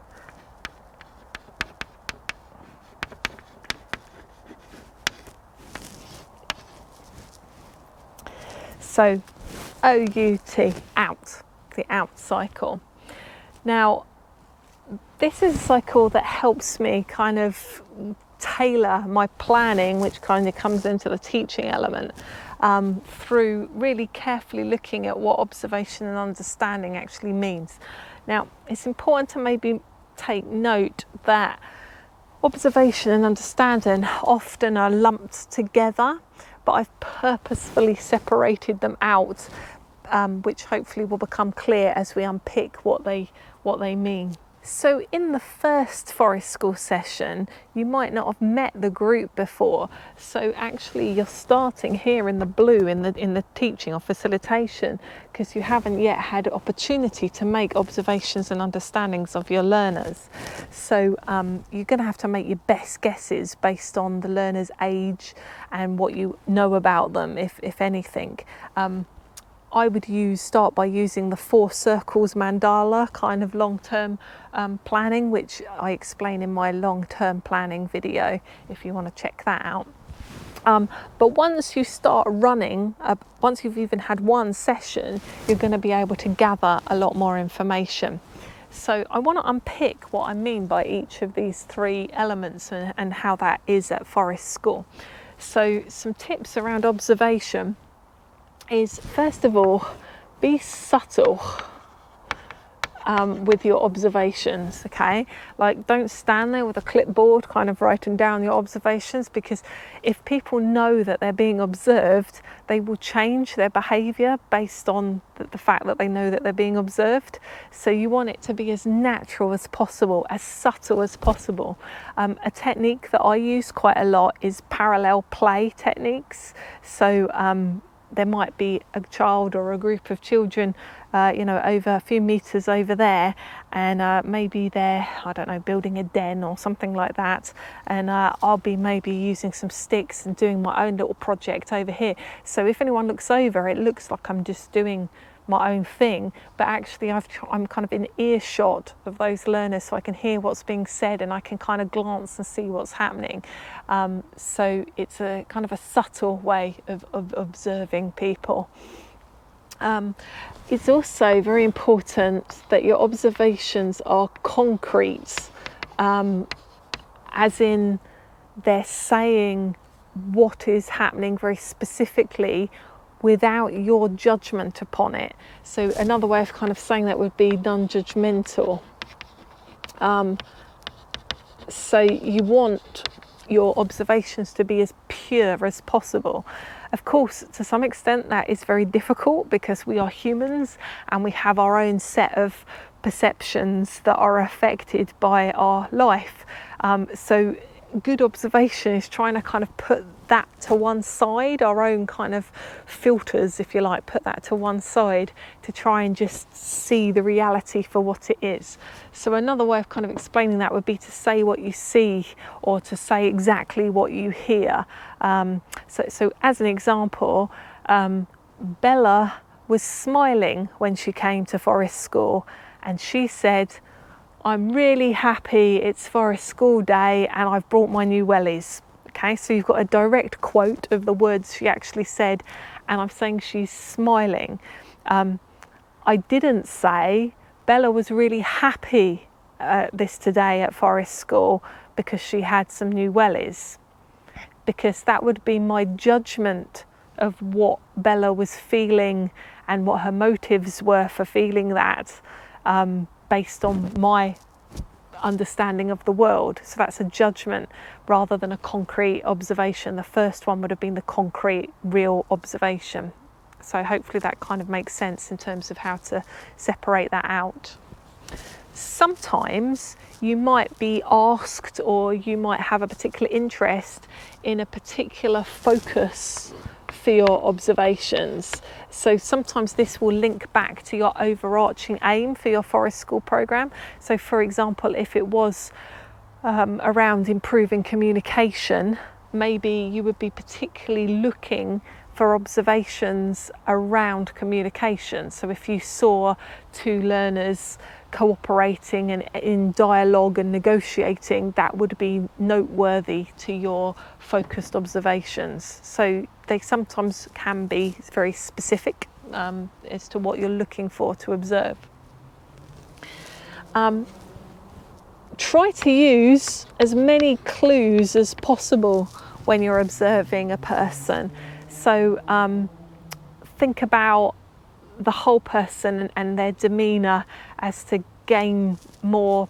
So OUT, out, the out cycle. Now, this is a cycle that helps me kind of tailor my planning, which kind of comes into the teaching element, through really carefully looking at what observation and understanding actually means. Now, it's important to maybe take note that observation and understanding often are lumped together, but I've purposefully separated them out, which hopefully will become clear as we unpick what they mean. So in the first Forest School session, you might not have met the group before. So actually you're starting here in the blue in the teaching or facilitation, because you haven't yet had opportunity to make observations and understandings of your learners. So you're going to have to make your best guesses based on the learner's age and what you know about them, if anything. I would start by using the 4 circles mandala kind of long-term planning, which I explain in my long-term planning video if you want to check that out. But once you start running, once you've even had one session, you're going to be able to gather a lot more information. So I want to unpick what I mean by each of these three elements and how that is at Forest School. So some tips around observation is, first of all, be subtle with your observations, okay? Like, don't stand there with a clipboard kind of writing down your observations, because if people know that they're being observed, they will change their behaviour based on the fact that they know that they're being observed. So you want it to be as natural as possible, as subtle as possible. A technique that I use quite a lot is parallel play techniques. So there might be a child or a group of children, over a few meters over there, and maybe they're, I don't know, building a den or something like that, and I'll be maybe using some sticks and doing my own little project over here. So if anyone looks over, it looks like I'm just doing my own thing, but actually I'm kind of in earshot of those learners, so I can hear what's being said and I can kind of glance and see what's happening. So it's a kind of a subtle way of observing people. It's also very important that your observations are concrete, as in they're saying what is happening very specifically without your judgment upon it. So another way of kind of saying that would be non-judgmental. So you want your observations to be as pure as possible. Of course, to some extent that is very difficult because we are humans and we have our own set of perceptions that are affected by our life. So good observation is trying to kind of put that to one side, our own kind of filters, if you like, put that to one side to try and just see the reality for what it is. So another way of kind of explaining that would be to say what you see or to say exactly what you hear. So as an example, Bella was smiling when she came to Forest School, and she said, "I'm really happy it's Forest School Day and I've brought my new wellies." Okay, so you've got a direct quote of the words she actually said, and I'm saying she's smiling. I didn't say Bella was really happy today at Forest School because she had some new wellies, because that would be my judgment of what Bella was feeling and what her motives were for feeling that, based on my understanding of the world. So that's a judgment rather than a concrete observation. The first one would have been the concrete, real observation. So hopefully that kind of makes sense in terms of how to separate that out. Sometimes you might be asked, or you might have a particular interest in a particular focus for your observations. So sometimes this will link back to your overarching aim for your Forest School programme. So for example, if it was around improving communication, maybe you would be particularly looking for observations around communication. So if you saw two learners cooperating and in dialogue and negotiating, that would be noteworthy to your focused observations. So they sometimes can be very specific as to what you're looking for to observe. Try to use as many clues as possible when you're observing a person. So think about the whole person and their demeanour as to gain more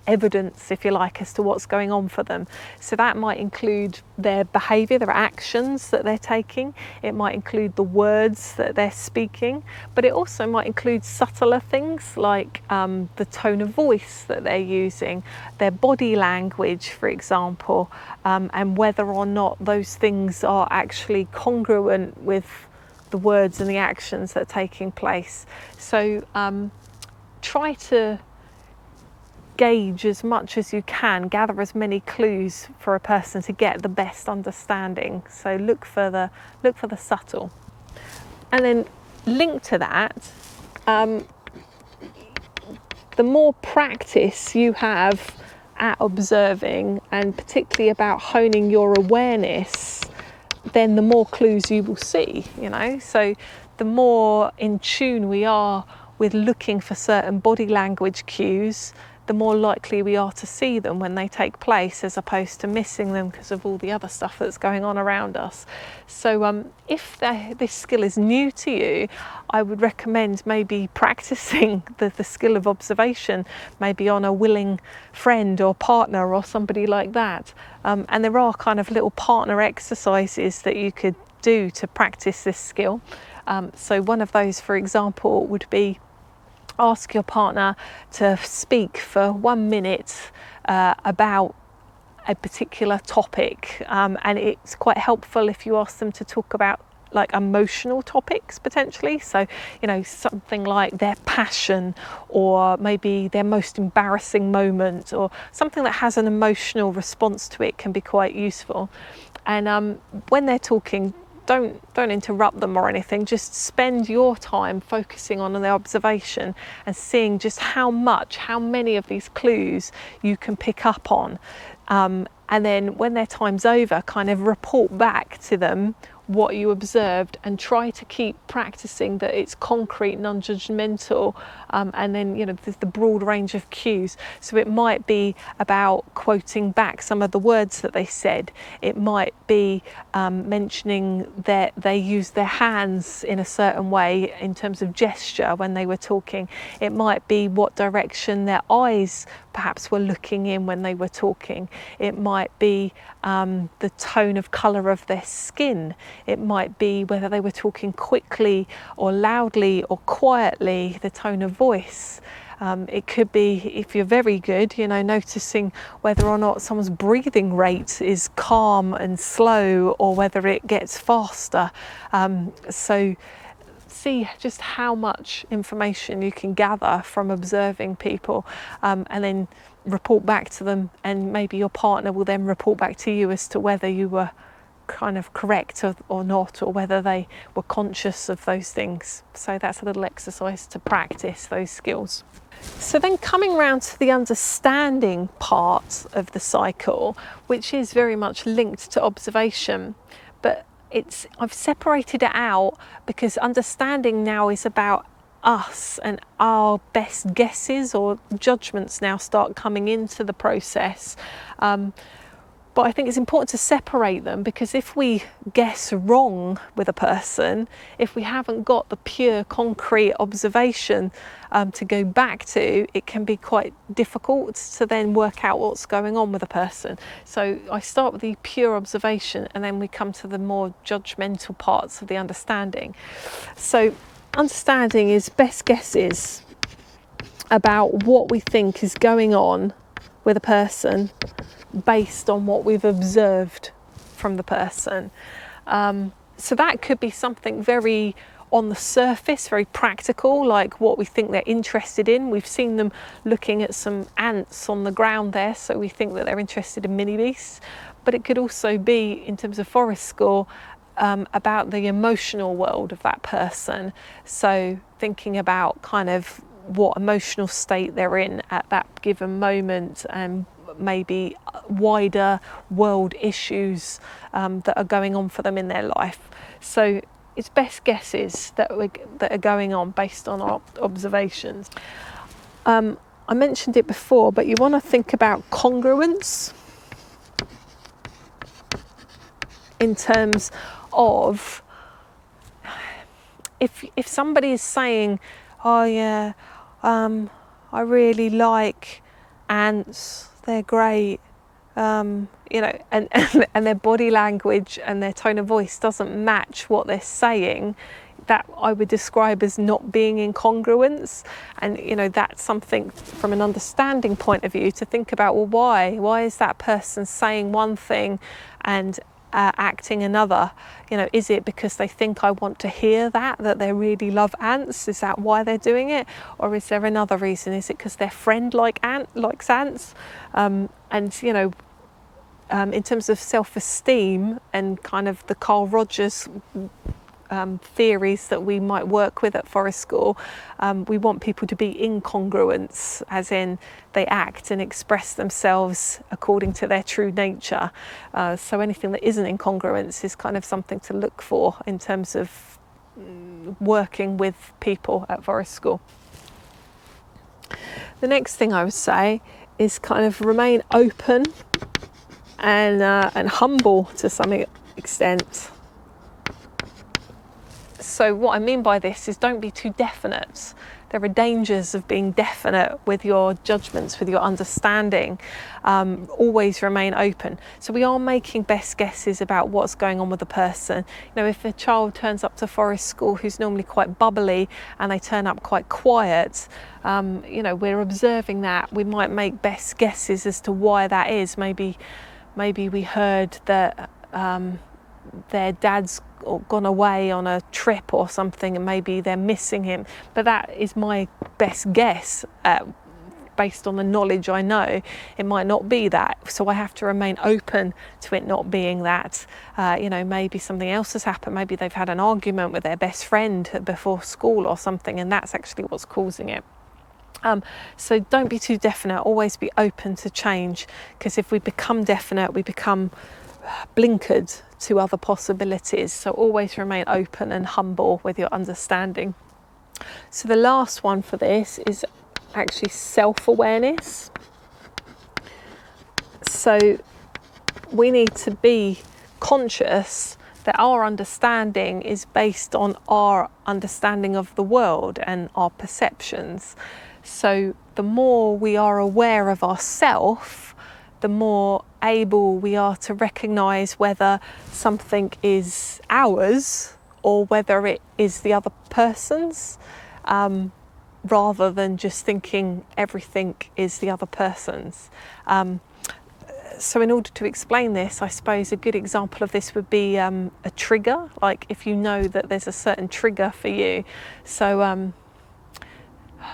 evidence, if you like, as to what's going on for them. So that might include their behaviour, their actions that they're taking. It might include the words that they're speaking, but it also might include subtler things like the tone of voice that they're using, their body language, for example, and whether or not those things are actually congruent with the words and the actions that are taking place. So try to gauge as much as you can, gather as many clues for a person to get the best understanding. So look for the subtle. And then linked to that, the more practice you have at observing, and particularly about honing your awareness, then the more clues you will see, So the more in tune we are with looking for certain body language cues, the more likely we are to see them when they take place, as opposed to missing them because of all the other stuff that's going on around us. So if this skill is new to you, I would recommend maybe practicing the skill of observation, maybe on a willing friend or partner or somebody like that. And there are kind of little partner exercises that you could do to practice this skill. So one of those, for example, would be ask your partner to speak for 1 minute about a particular topic, and it's quite helpful if you ask them to talk about like emotional topics potentially, so something like their passion, or maybe their most embarrassing moment, or something that has an emotional response to it can be quite useful. And when they're talking, don't interrupt them or anything. Just spend your time focusing on the observation and seeing just how many of these clues you can pick up on. And then when their time's over, kind of report back to them what you observed, and try to keep practicing that it's concrete, non-judgmental, and then there's the broad range of cues. So it might be about quoting back some of the words that they said. It might be mentioning that they used their hands in a certain way in terms of gesture when they were talking. It might be what direction their eyes perhaps were looking in when they were talking. It might be the tone of colour of their skin. It might be whether they were talking quickly or loudly or quietly, the tone of voice. It could be, if you're very good, noticing whether or not someone's breathing rate is calm and slow, or whether it gets faster. So see just how much information you can gather from observing people, and then report back to them, and maybe your partner will then report back to you as to whether you were kind of correct or not, or whether they were conscious of those things. So that's a little exercise to practice those skills. So then coming around to the understanding part of the cycle, which is very much linked to observation, but I've separated it out because understanding now is about us, and our best guesses or judgments now start coming into the process. But I think it's important to separate them, because if we guess wrong with a person, if we haven't got the pure concrete observation to go back to, it can be quite difficult to then work out what's going on with a person. So I start with the pure observation, and then we come to the more judgmental parts of the understanding. So understanding is best guesses about what we think is going on with a person based on what we've observed from the person. So that could be something very on the surface, very practical, like what we think they're interested in. We've seen them looking at some ants on the ground there, so we think that they're interested in mini beasts. But it could also be, in terms of forest score, about the emotional world of that person. So thinking about kind of what emotional state they're in at that given moment, and maybe wider world issues that are going on for them in their life. So it's best guesses that are going on based on our observations. I mentioned it before, but you want to think about congruence in terms of if somebody is saying, oh yeah, I really like ants, they're great, and their body language and their tone of voice doesn't match what they're saying, that I would describe as not being in congruence. And that's something from an understanding point of view to think about. Well, why is that person saying one thing and acting another? Is it because they think I want to hear that they really love ants? Is that why they're doing it? Or is there another reason? Is it because their friend likes ants? In terms of self-esteem and kind of the Carl Rogers theories that we might work with at Forest School, we want people to be incongruents, as in they act and express themselves according to their true nature. So anything that isn't incongruence is kind of something to look for in terms of working with people at Forest School. The next thing I would say is kind of remain open and humble to some extent. So what I mean by this is don't be too definite. There are dangers of being definite with your judgments, with your understanding. Always remain open. So we are making best guesses about what's going on with the person. You know, if a child turns up to Forest School who's normally quite bubbly and they turn up quite quiet, you know, we're observing that. We might make best guesses as to why that is. Maybe we heard that their dad's gone away on a trip or something and maybe they're missing him, but that is my best guess based on the knowledge I know. It might not be that, so I have to remain open to it not being that. You know, maybe something else has happened. Maybe they've had an argument with their best friend before school or something, and that's actually what's causing it. So don't be too definite. Always be open to change, because if we become definite, we become blinkered to other possibilities. So always remain open and humble with your understanding. So the last one for this is actually self-awareness. So we need to be conscious that our understanding is based on our understanding of the world and our perceptions. So the more we are aware of ourselves, the more able we are to recognise whether something is ours or whether it is the other person's, rather than just thinking everything is the other person's. So in order to explain this, I suppose a good example of this would be a trigger, like if you know that there's a certain trigger for you. So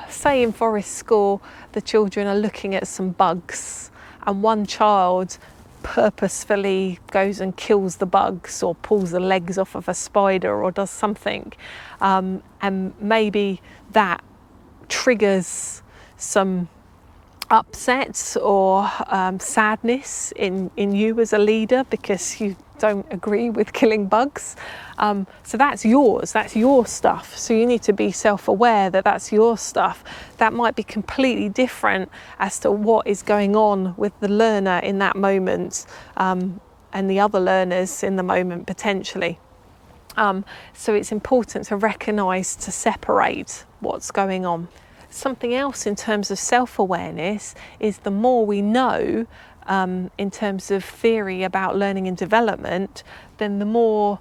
say in Forest School the children are looking at some bugs, and one child purposefully goes and kills the bugs or pulls the legs off of a spider or does something, and maybe that triggers some upset or sadness in you as a leader because you don't agree with killing bugs. So that's yours, that's your stuff. So you need to be self-aware that that's your stuff. That might be completely different as to what is going on with the learner in that moment, and the other learners in the moment potentially. So it's important to recognise, to separate what's going on. Something else in terms of self-awareness is the more we know in terms of theory about learning and development, then the more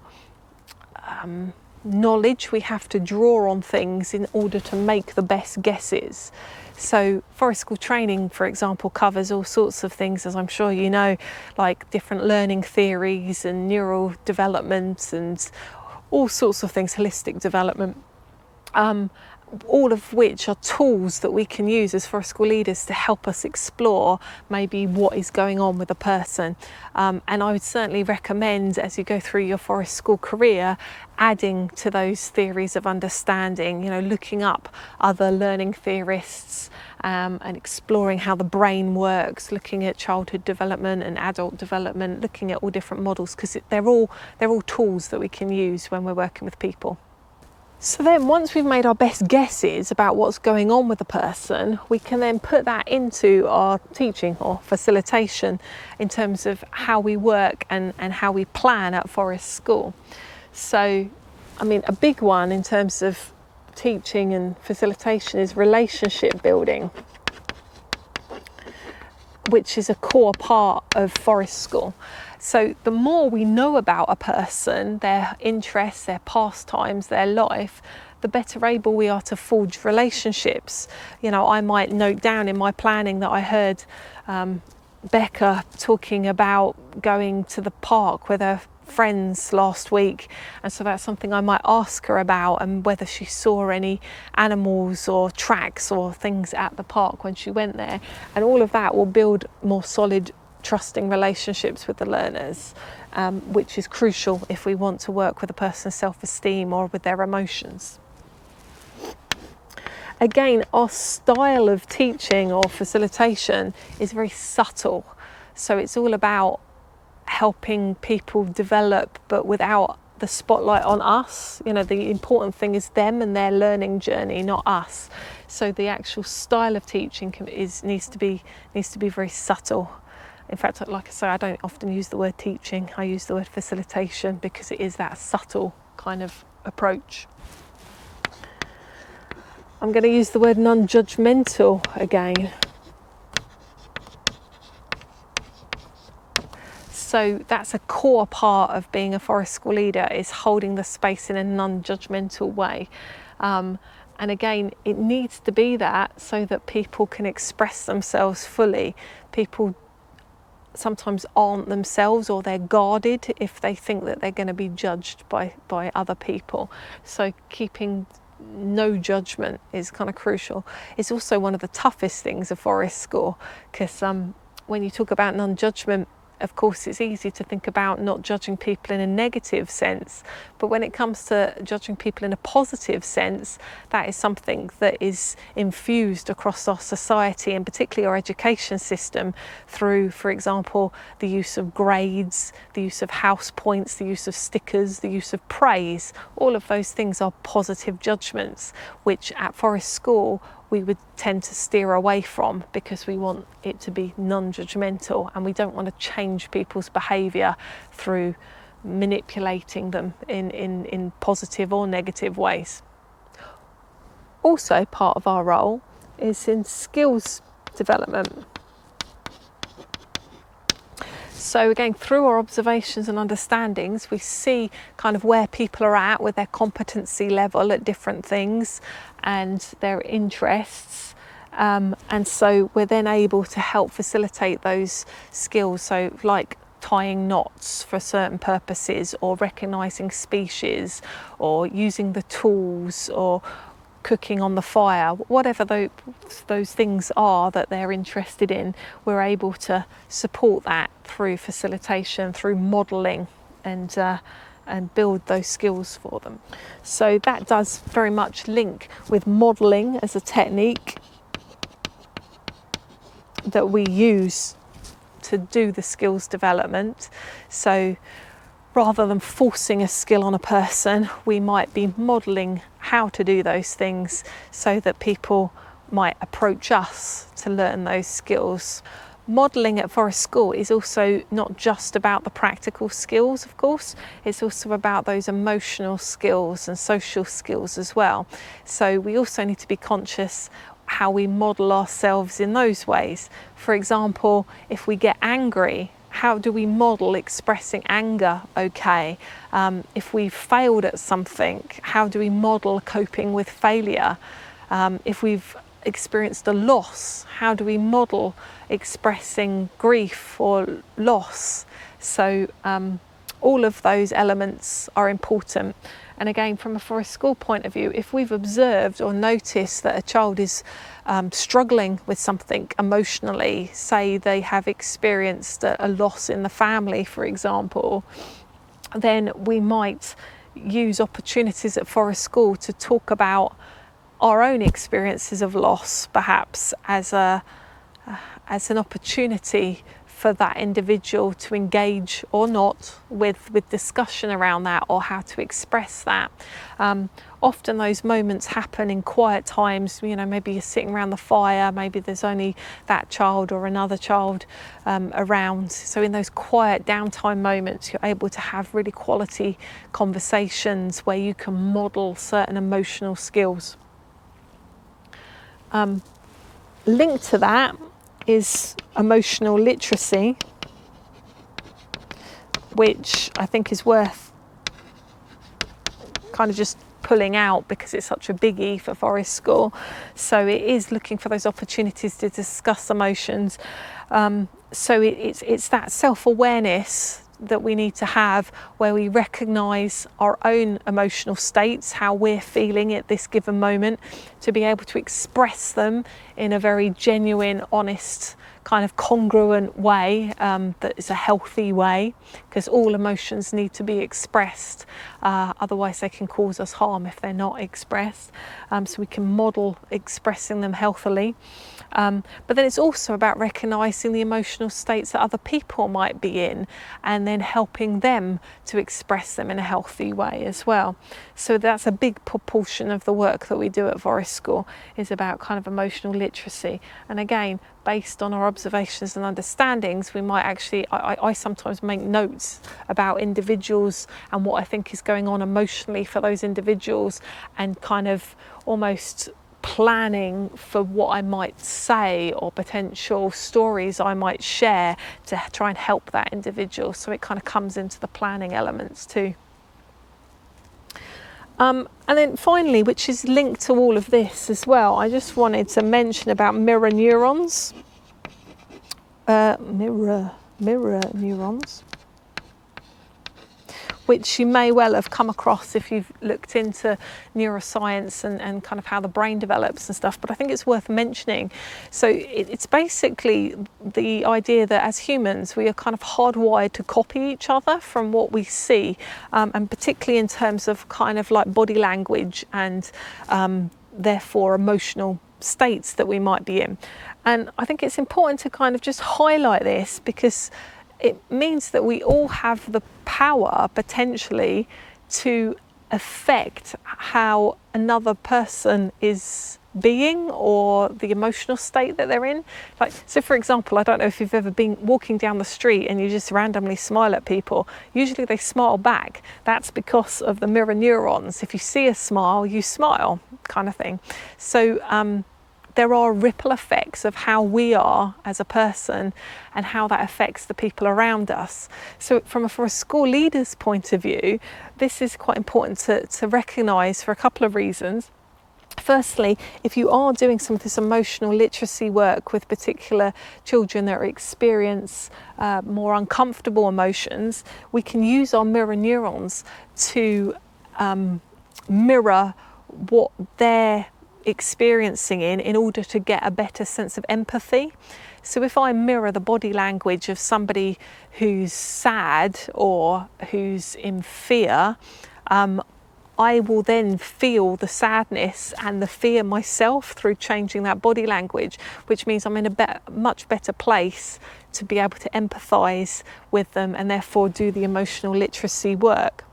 knowledge we have to draw on things in order to make the best guesses. So Forest School training, for example, covers all sorts of things, as I'm sure you know, like different learning theories and neural development and all sorts of things, holistic development. All of which are tools that we can use as Forest School leaders to help us explore maybe what is going on with a person. And I would certainly recommend, as you go through your Forest School career, adding to those theories of understanding, you know, looking up other learning theorists and exploring how the brain works, looking at childhood development and adult development, looking at all different models, because they're all tools that we can use when we're working with people. So then once we've made our best guesses about what's going on with the person, we can then put that into our teaching or facilitation in terms of how we work and how we plan at Forest School. So, I mean, a big one in terms of teaching and facilitation is relationship building, which is a core part of Forest School. So the more we know about a person, their interests, their pastimes, their life, the better able we are to forge relationships. You know, I might note down in my planning that I heard Becca talking about going to the park with her friends last week, and so that's something I might ask her about, and whether she saw any animals or tracks or things at the park when she went there, and all of that will build more solid trusting relationships with the learners, which is crucial if we want to work with a person's self-esteem or with their emotions. Again, our style of teaching or facilitation is very subtle. So it's all about helping people develop, but without the spotlight on us. You know, the important thing is them and their learning journey, not us. So the actual style of teaching needs to be very subtle. In fact, like I say, I don't often use the word teaching. I use the word facilitation because it is that subtle kind of approach. I'm going to use the word non-judgmental again. So that's a core part of being a forest school leader, is holding the space in a non-judgmental way. And again, it needs to be that so that people can express themselves fully. People sometimes aren't themselves, or they're guarded if they think that they're going to be judged by other people. So keeping no judgment is kind of crucial. It's also one of the toughest things of forest school, because when you talk about non-judgment, of course, it's easy to think about not judging people in a negative sense, but when it comes to judging people in a positive sense, that is something that is infused across our society, and particularly our education system, through, for example, the use of grades, the use of house points, the use of stickers, the use of praise. All of those things are positive judgments, which at Forest School we would tend to steer away from, because we want it to be non-judgmental, and we don't want to change people's behaviour through manipulating them in positive or negative ways. Also, part of our role is in skills development. So again, through our observations and understandings, we see kind of where people are at with their competency level at different things and their interests. And so we're then able to help facilitate those skills. So like tying knots for certain purposes, or recognising species, or using the tools, or cooking on the fire, whatever those things are that they're interested in, we're able to support that through facilitation, through modelling, and build those skills for them. So that does very much link with modelling as a technique that we use to do the skills development. So rather than forcing a skill on a person, we might be modelling how to do those things so that people might approach us to learn those skills. Modelling at Forest School is also not just about the practical skills, of course, it's also about those emotional skills and social skills as well. So we also need to be conscious how we model ourselves in those ways. For example, if we get angry, how do we model expressing anger okay? If we've failed at something, how do we model coping with failure? If we've experienced a loss, how do we model expressing grief or loss? So all of those elements are important. And again, from a Forest School point of view, if we've observed or noticed that a child is struggling with something emotionally, say they have experienced a loss in the family, for example, then we might use opportunities at Forest School to talk about our own experiences of loss, perhaps as an opportunity for that individual to engage or not with discussion around that, or how to express that. Often those moments happen in quiet times. You know, maybe you're sitting around the fire, maybe there's only that child or another child around. So in those quiet downtime moments, you're able to have really quality conversations where you can model certain emotional skills. Linked to that is emotional literacy, which I think is worth kind of just pulling out because it's such a biggie for Forest School. So it is looking for those opportunities to discuss emotions. So it's that self-awareness that we need to have, where we recognise our own emotional states, how we're feeling at this given moment, to be able to express them in a very genuine, honest kind of congruent way, that is a healthy way, because all emotions need to be expressed, otherwise they can cause us harm if they're not expressed. So we can model expressing them healthily. But then it's also about recognising the emotional states that other people might be in, and then helping them to express them in a healthy way as well. So that's a big proportion of the work that we do at Forest School, is about kind of emotional literacy. And again, based on our observations and understandings, we might actually, I sometimes make notes about individuals and what I think is going on emotionally for those individuals, and kind of almost planning for what I might say or potential stories I might share to try and help that individual. So it kind of comes into the planning elements too. And then finally, which is linked to all of this as well, I just wanted to mention about mirror neurons. Mirror neurons, which you may well have come across if you've looked into neuroscience and kind of how the brain develops and stuff, but I think it's worth mentioning. So it's basically the idea that as humans, we are kind of hardwired to copy each other from what we see, and particularly in terms of kind of like body language and therefore emotional states that we might be in. And I think it's important to kind of just highlight this, because it means that we all have the power potentially to affect how another person is being, or the emotional state that they're in. Like, so for example, I don't know if you've ever been walking down the street and you just randomly smile at people. Usually they smile back. That's because of the mirror neurons. If you see a smile, you smile, kind of thing. So there are ripple effects of how we are as a person and how that affects the people around us. So for a school leader's point of view, this is quite important to recognise for a couple of reasons. Firstly, if you are doing some of this emotional literacy work with particular children that experience more uncomfortable emotions, we can use our mirror neurons to mirror what they're experiencing in order to get a better sense of empathy. So if I mirror the body language of somebody who's sad or who's in fear, I will then feel the sadness and the fear myself through changing that body language, which means I'm in a much better place to be able to empathise with them and therefore do the emotional literacy work.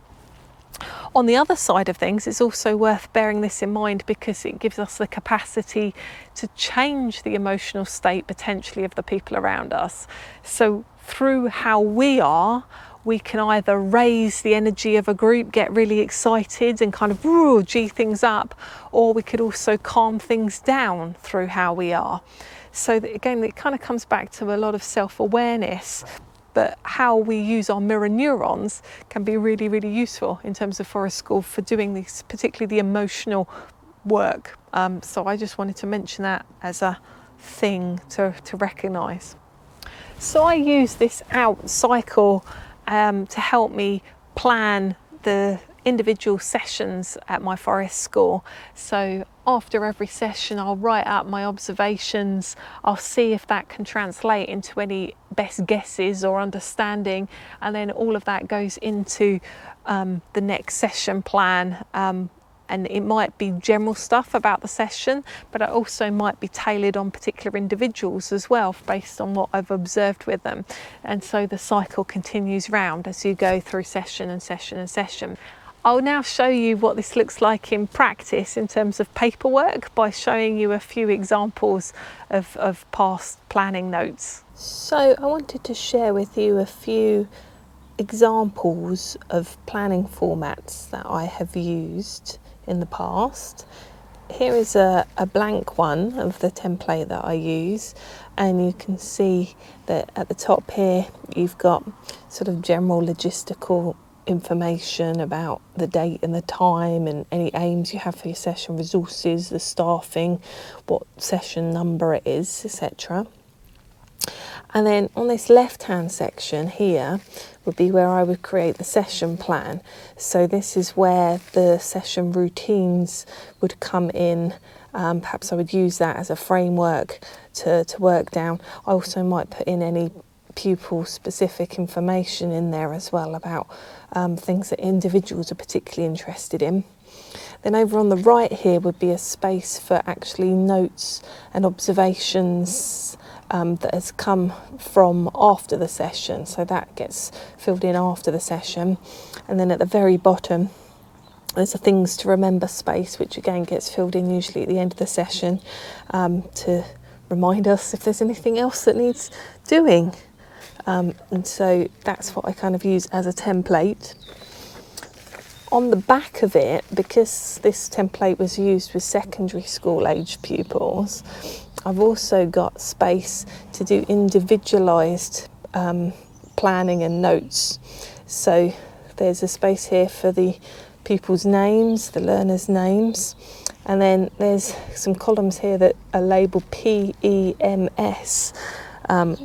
On the other side of things, it's also worth bearing this in mind, because it gives us the capacity to change the emotional state potentially of the people around us. So through how we are, we can either raise the energy of a group, get really excited and kind of G things up, or we could also calm things down through how we are. So that, again, it kind of comes back to a lot of self-awareness. But how we use our mirror neurons can be really, really useful in terms of Forest School for doing this, particularly the emotional work. So I just wanted to mention that as a thing to recognise. So I use this out cycle to help me plan the individual sessions at my Forest School. So after every session, I'll write out my observations. I'll see if that can translate into any best guesses or understanding, and then all of that goes into the next session plan. And it might be general stuff about the session, but it also might be tailored on particular individuals as well, based on what I've observed with them. And so the cycle continues round as you go through session and session and session. I'll now show you what this looks like in practice in terms of paperwork by showing you a few examples of past planning notes. So I wanted to share with you a few examples of planning formats that I have used in the past. Here is a blank one of the template that I use, and you can see that at the top here you've got sort of general logistical information about the date and the time and any aims you have for your session, resources, the staffing, what session number it is, etc. And then on this left hand section here would be where I would create the session plan. So this is where the session routines would come in, Perhaps I would use that as a framework to work down. I also might put in any pupil-specific information in there as well about things that individuals are particularly interested in. Then over on the right here would be a space for actually notes and observations that has come from after the session, so that gets filled in after the session. And then at the very bottom there's a things to remember space, which again gets filled in usually at the end of the session to remind us if there's anything else that needs doing. And so that's what I kind of use as a template. On the back of it, because this template was used with secondary school age pupils, I've also got space to do individualised planning and notes. So there's a space here for the pupils' names, the learners' names, and then there's some columns here that are labelled PEMS,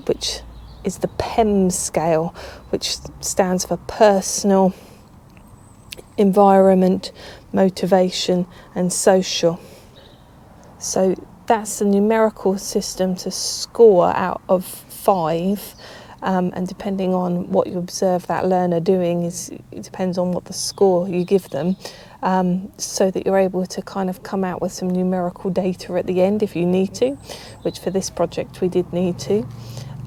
which is the PEMS scale, which stands for personal, environment, motivation and social. So that's a numerical system to score out of 5, and depending on what you observe that learner doing, it depends on what the score you give them, so that you're able to kind of come out with some numerical data at the end if you need to, which for this project we did need to.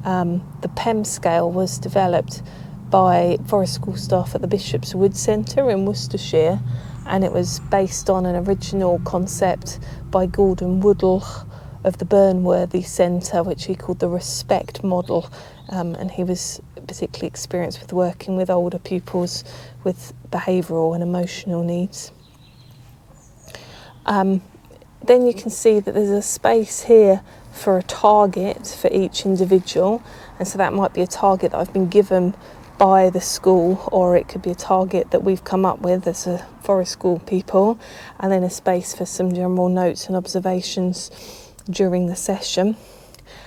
The PEM scale was developed by Forest School staff at the Bishop's Wood Centre in Worcestershire, and it was based on an original concept by Gordon Woodall of the Burnworthy Centre, which he called the Respect Model, and he was particularly experienced with working with older pupils with behavioural and emotional needs. Then you can see that there's a space here for a target for each individual, and so that might be a target that I've been given by the school, or it could be a target that we've come up with as a Forest School people, and then a space for some general notes and observations during the session.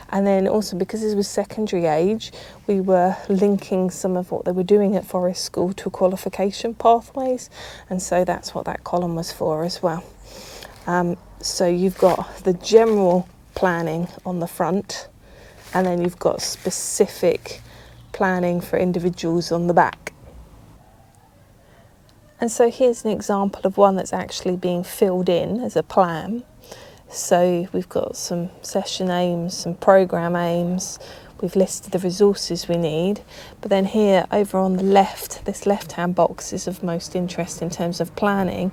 And then also, because this was secondary age, we were linking some of what they were doing at Forest School to qualification pathways, and so that's what that column was for as well. So you've got the general planning on the front, and then you've got specific planning for individuals on the back. And so here's an example of one that's actually being filled in as a plan. So we've got some session aims, some programme aims, we've listed the resources we need, but then here over on the left, this left hand box is of most interest in terms of planning.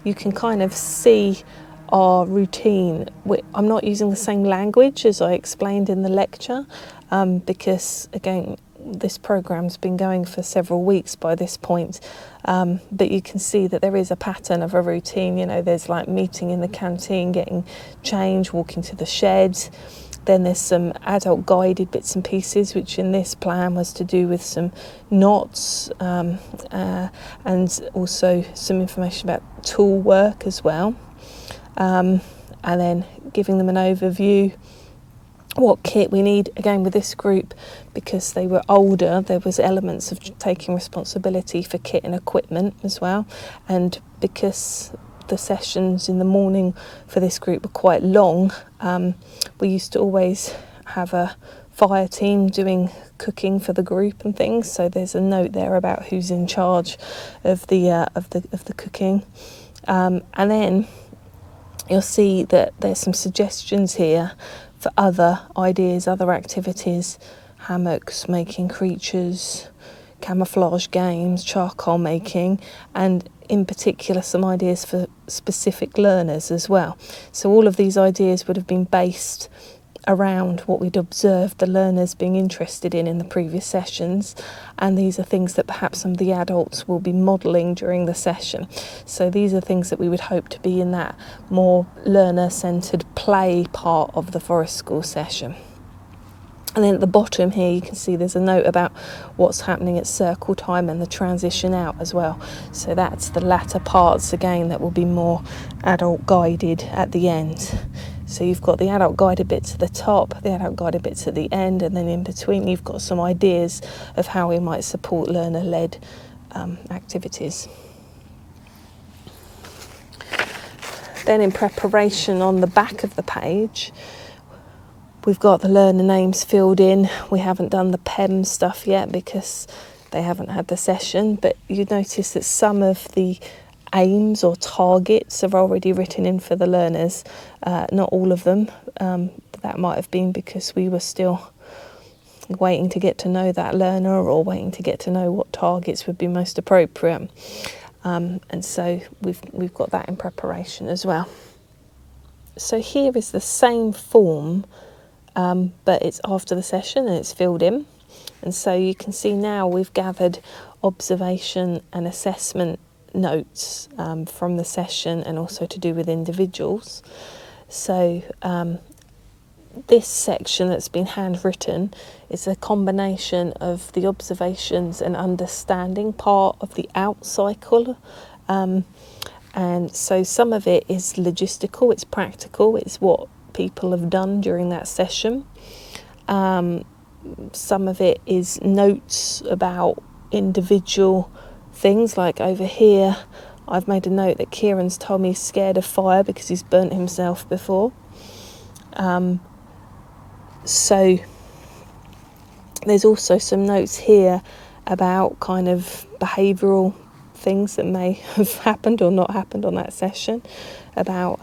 You can kind of see our routine. I'm not using the same language as I explained in the lecture, because again this program's been going for several weeks by this point, but you can see that there is a pattern of a routine. You know, there's like meeting in the canteen, getting change, walking to the sheds. Then there's some adult guided bits and pieces, which in this plan was to do with some knots, and also some information about tool work as well, and then giving them an overview what kit we need. Again, with this group, because they were older, there was elements of taking responsibility for kit and equipment as well, and because the sessions in the morning for this group were quite long, we used to always have a fire team doing cooking for the group and things, so there's a note there about who's in charge of the cooking, and then you'll see that there's some suggestions here for other ideas, other activities: hammocks, making creatures, camouflage games, charcoal making, and in particular some ideas for specific learners as well. So all of these ideas would have been based around what we'd observed the learners being interested in the previous sessions, and these are things that perhaps some of the adults will be modelling during the session. So these are things that we would hope to be in that more learner-centred play part of the Forest School session. And then at the bottom here you can see there's a note about what's happening at circle time and the transition out as well. So that's the latter parts again that will be more adult guided at the end. So you've got the adult guided bits at the top, the adult guided bits at the end, and then in between you've got some ideas of how we might support learner-led activities. Then in preparation on the back of the page, we've got the learner names filled in. We haven't done the PEM stuff yet because they haven't had the session, but you notice that some of the aims or targets are already written in for the learners. Not all of them. That might have been because we were still waiting to get to know that learner or waiting to get to know what targets would be most appropriate. And so we've got that in preparation as well. So here is the same form, but it's after the session and it's filled in. And so you can see now we've gathered observation and assessment notes from the session and also to do with individuals. So this section that's been handwritten is a combination of the observations and understanding part of the out cycle. And so some of it is logistical, it's practical, it's what people have done during that session. Some of it is notes about individual things, like over here I've made a note that Kieran's told me he's scared of fire because he's burnt himself before. So there's also some notes here about kind of behavioural things that may have happened or not happened on that session, about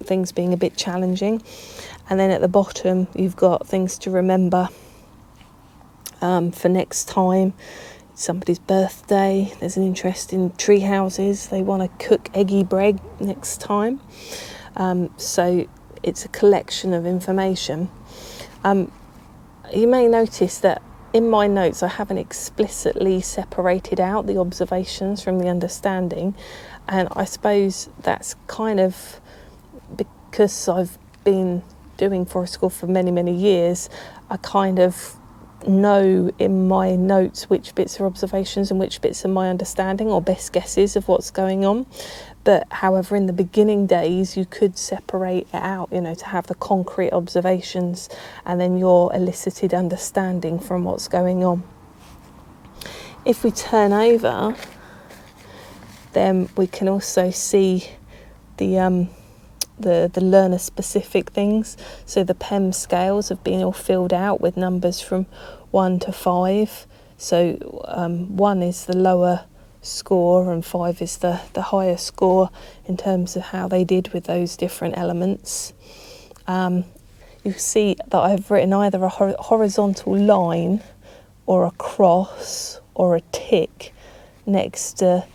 things being a bit challenging. And then at the bottom you've got things to remember for next time. It's somebody's birthday, there's an interest in tree houses, they want to cook eggy bread next time. So it's a collection of information. You may notice that in my notes I haven't explicitly separated out the observations from the understanding, and I suppose that's kind of because I've been doing forest school for many years. I kind of know in my notes which bits are observations and which bits are my understanding or best guesses of what's going on. But however, in the beginning days you could separate it out, you know, to have the concrete observations and then your elicited understanding from what's going on. If we turn over, then we can also see the learner specific things. So the PEM scales have been all filled out with numbers from 1 to 5. So 1 is the lower score and 5 is the higher score in terms of how they did with those different elements. You see that I've written either a horizontal line or a cross or a tick next to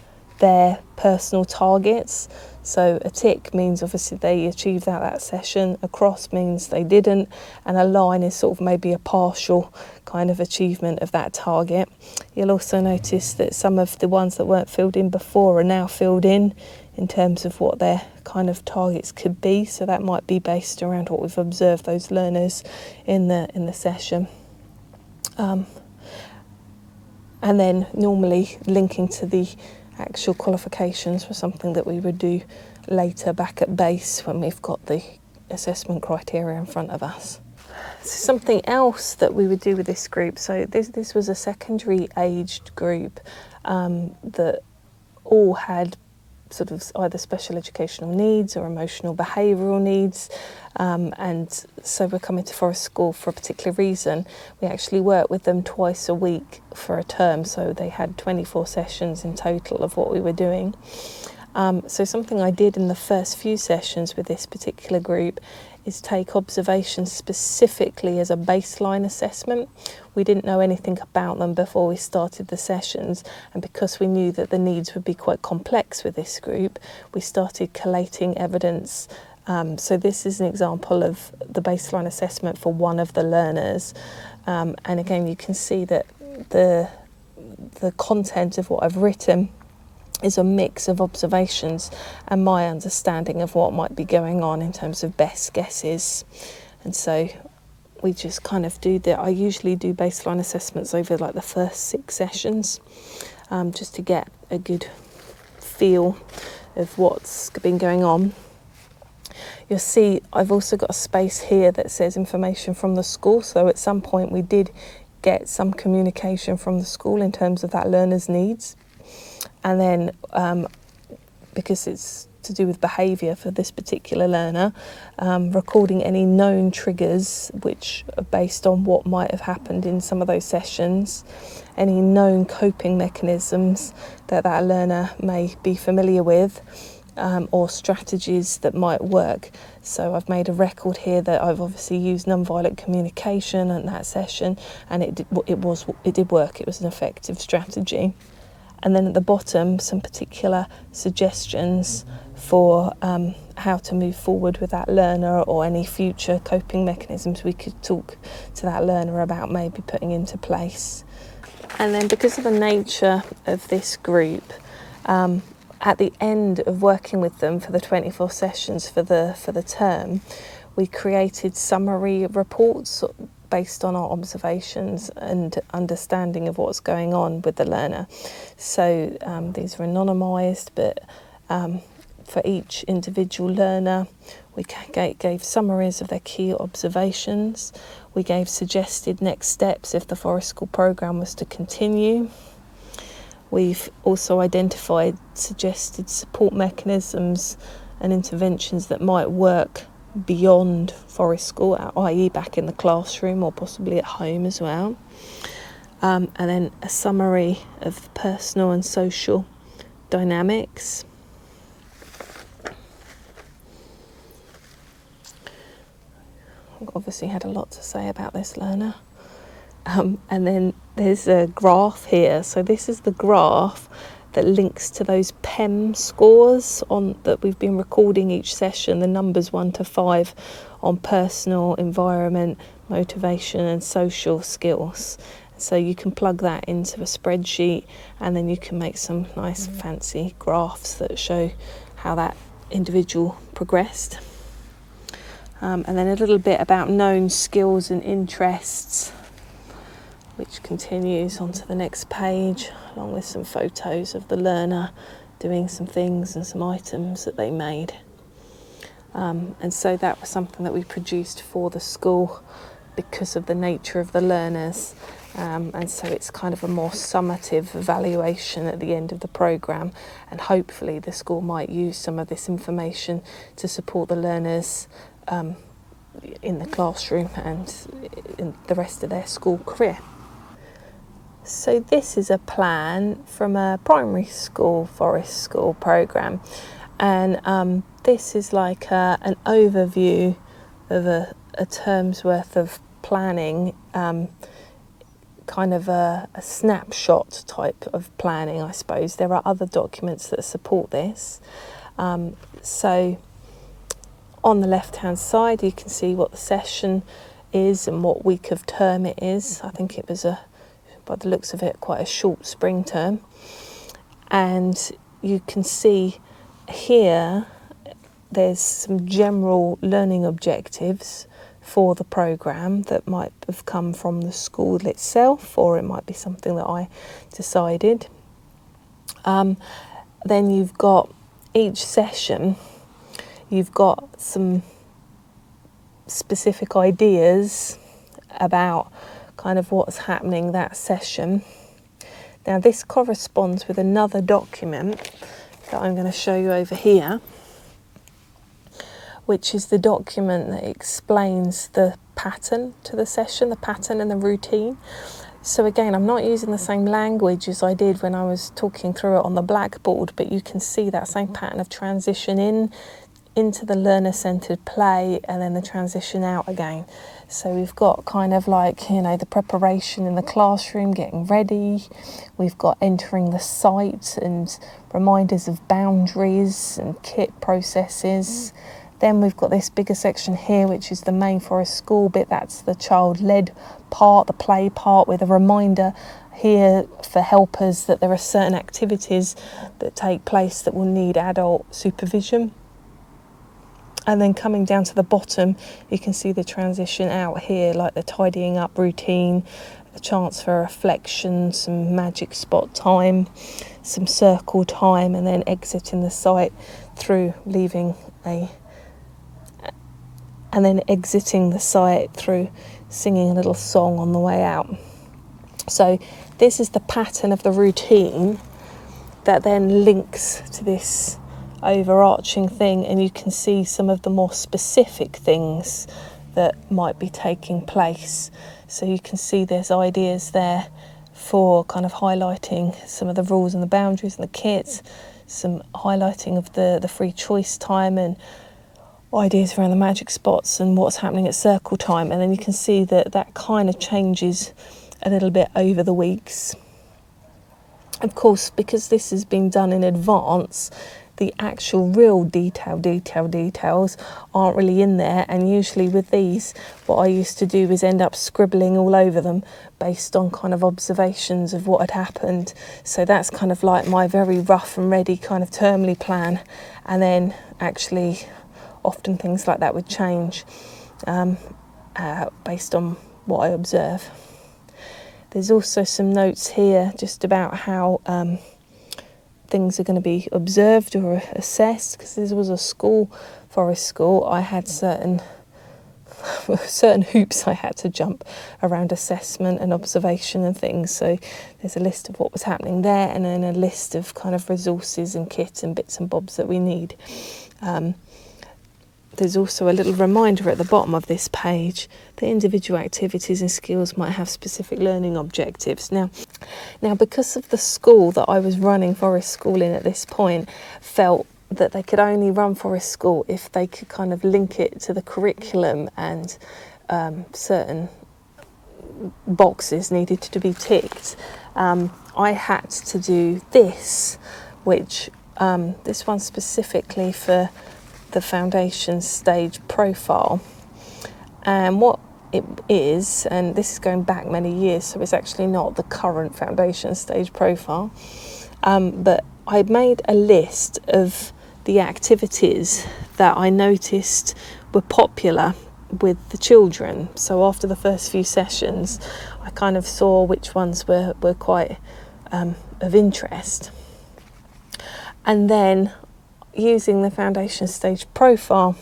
their personal targets. So a tick means obviously they achieved that session, a cross means they didn't, and a line is sort of maybe a partial kind of achievement of that target. You'll also notice that some of the ones that weren't filled in before are now filled in terms of what their kind of targets could be. So that might be based around what we've observed those learners in the session. And then normally linking to the actual qualifications for something that we would do later back at base when we've got the assessment criteria in front of us. So something else that we would do with this group, so this was a secondary aged group that all had sort of either special educational needs or emotional behavioural needs, and so we're coming to Forest School for a particular reason. We actually worked with them twice a week for a term, so they had 24 sessions in total of what we were doing. So something I did in the first few sessions with this particular group is take observations specifically as a baseline assessment. We didn't know anything about them before we started the sessions, and because we knew that the needs would be quite complex with this group, we started collating evidence. So this is an example of the baseline assessment for one of the learners, and again you can see that the content of what I've written is a mix of observations and my understanding of what might be going on in terms of best guesses. And so we just kind of do that. I usually do baseline assessments over like the first 6 sessions, just to get a good feel of what's been going on. You'll see I've also got a space here that says information from the school. So at some point we did get some communication from the school in terms of that learner's needs. And then because it's to do with behaviour for this particular learner, recording any known triggers which are based on what might have happened in some of those sessions, any known coping mechanisms that that learner may be familiar with, or strategies that might work. So I've made a record here that I've obviously used non-violent communication in that session, and it did work. It was an effective strategy. And then at the bottom, some particular suggestions for how to move forward with that learner, or any future coping mechanisms we could talk to that learner about maybe putting into place. And then, because of the nature of this group, at the end of working with them for the 24 sessions for the term, we created summary reports based on our observations and understanding of what's going on with the learner. So these were anonymised, but for each individual learner, we gave summaries of their key observations. We gave suggested next steps if the Forest School programme was to continue. We've also identified suggested support mechanisms and interventions that might work beyond Forest School, i.e. back in the classroom or possibly at home as well. And then a summary of personal and social dynamics. Obviously had a lot to say about this learner. And then there's a graph here. So this is the graph that links to those PEM scores that we've been recording each session, the numbers 1 to 5 on personal, environment, motivation and social skills. So you can plug that into a spreadsheet, and then you can make some nice fancy graphs that show how that individual progressed. And then a little bit about known skills and interests, which continues onto the next page, along with some photos of the learner doing some things and some items that they made. And so that was something that we produced for the school because of the nature of the learners. And so it's kind of a more summative evaluation at the end of the programme, and hopefully the school might use some of this information to support the learners in the classroom and in the rest of their school career. So this is a plan from a primary school, Forest School programme, and this is like an overview of a term's worth of planning, kind of a snapshot type of planning, I suppose. There are other documents that support this. So on the left-hand side, you can see what the session is and what week of term it is. I think it was by the looks of it, quite a short spring term. And you can see here there's some general learning objectives for the programme that might have come from the school itself, or it might be something that I decided. Then you've got each session, you've got some specific ideas about kind of what's happening that session. Now this corresponds with another document that I'm going to show you over here, which is the document that explains the pattern to the session, the pattern and the routine. So again, I'm not using the same language as I did when I was talking through it on the blackboard, but you can see that same pattern of transition into the learner-centred play and then the transition out again. So we've got kind of like, the preparation in the classroom, getting ready. We've got entering the site and reminders of boundaries and kit processes. Then we've got this bigger section here, which is the main Forest School bit. That's the child-led part, the play part, with a reminder here for helpers that there are certain activities that take place that will need adult supervision. And then coming down to the bottom, you can see the transition out here, like the tidying up routine, a chance for reflection, some magic spot time, some circle time, and then exiting the site through singing a little song on the way out. So this is the pattern of the routine that then links to this overarching thing, and you can see some of the more specific things that might be taking place. So you can see there's ideas there for kind of highlighting some of the rules and the boundaries in the kit, some highlighting of the free choice time and ideas around the magic spots and what's happening at circle time. And then you can see that that kind of changes a little bit over the weeks. Of course, because this has been done in advance, the actual real details aren't really in there, and usually with these what I used to do is end up scribbling all over them based on kind of observations of what had happened. So that's kind of like my very rough and ready kind of termly plan, and then actually often things like that would change based on what I observe. There's also some notes here just about how things are going to be observed or assessed, because this was a school, forest school. I had certain hoops I had to jump around assessment and observation and things. So there's a list of what was happening there, and then a list of kind of resources and kit and bits and bobs that we need. There's also a little reminder at the bottom of this page that individual activities and skills might have specific learning objectives. Now, because of the school that I was running Forest School in at this point, felt that they could only run Forest School if they could kind of link it to the curriculum, and certain boxes needed to be ticked. I had to do this, which this one specifically for the foundation stage profile. And what it is, and this is going back many years, so it's actually not the current foundation stage profile, but I made a list of the activities that I noticed were popular with the children. So after the first few sessions, I kind of saw which ones were quite of interest. And then using the foundation stage profile,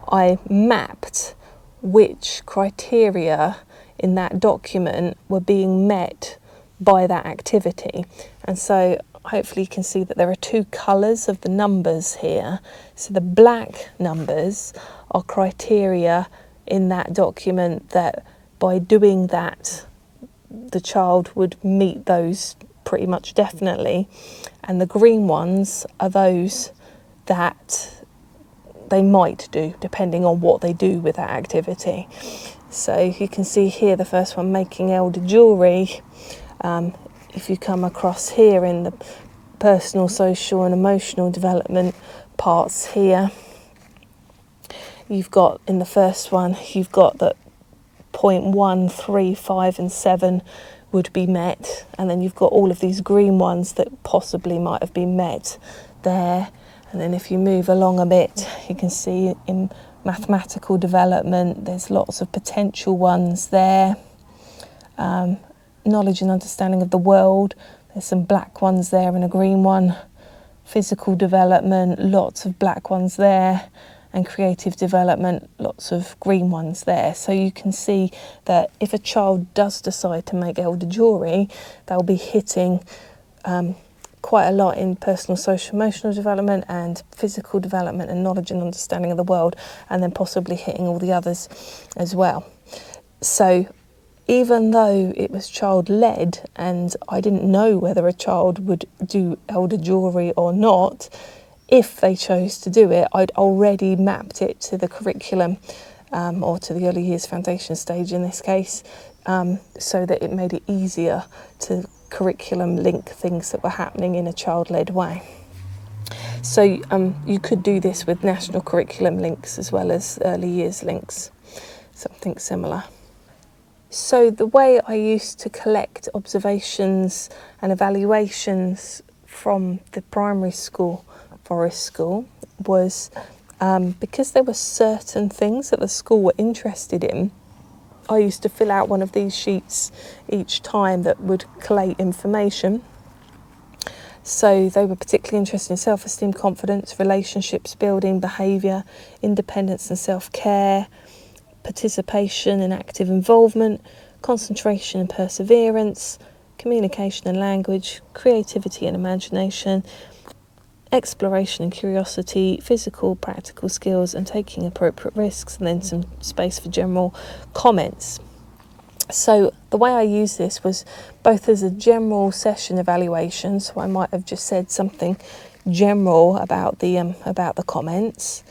I mapped which criteria in that document were being met by that activity. And so hopefully you can see that there are two colours of the numbers here. So the black numbers are criteria in that document that by doing that the child would meet those pretty much definitely, and the green ones are those that they might do depending on what they do with that activity. So you can see here the first one, making elder jewellery. If you come across here in the personal, social and emotional development parts here, you've got in the first one, you've got that 0.1, 3, 5 and 7 would be met, and then you've got all of these green ones that possibly might have been met there. And then if you move along a bit, you can see in mathematical development there's lots of potential ones there. Knowledge and understanding of the world, there's some black ones there and a green one. Physical development, lots of black ones there. And creative development, lots of green ones there. So you can see that if a child does decide to make elder jewellery, they'll be hitting quite a lot in personal, social, emotional development and physical development and knowledge and understanding of the world, and then possibly hitting all the others as well. So even though it was child-led and I didn't know whether a child would do elder jewellery or not, if they chose to do it, I'd already mapped it to the curriculum, or to the early years foundation stage in this case, so that it made it easier to curriculum link things that were happening in a child-led way. So you could do this with national curriculum links as well as early years links, something similar. So the way I used to collect observations and evaluations from the primary school, Forest School, was because there were certain things that the school were interested in, I used to fill out one of these sheets each time that would collate information. So they were particularly interested in self-esteem, confidence, relationships building, behaviour, independence and self-care, participation and active involvement, concentration and perseverance, communication and language, creativity and imagination, exploration and curiosity, physical, practical skills, and taking appropriate risks, and then some space for general comments. So the way I used this was both as a general session evaluation, so I might have just said something general about the comments.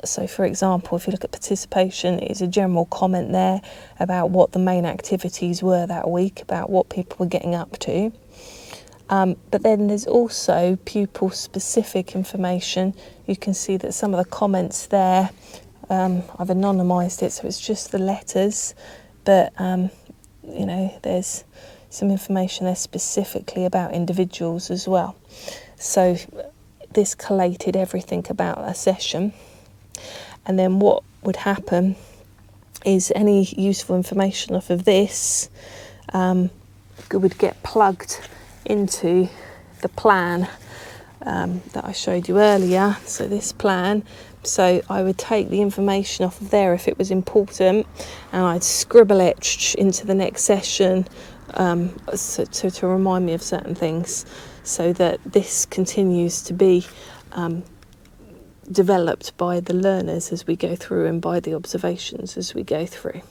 So for example, if you look at participation, it's a general comment there about what the main activities were that week, about what people were getting up to. But then there's also pupil specific information. You can see that some of the comments there, I've anonymised it, so it's just the letters, but you know, there's some information there specifically about individuals as well. So this collated everything about a session, and then what would happen is any useful information off of this would get plugged into the plan that I showed you earlier. So this plan, so I would take the information off of there if it was important, and I'd scribble it into the next session to remind me of certain things, so that this continues to be developed by the learners as we go through, and by the observations as we go through.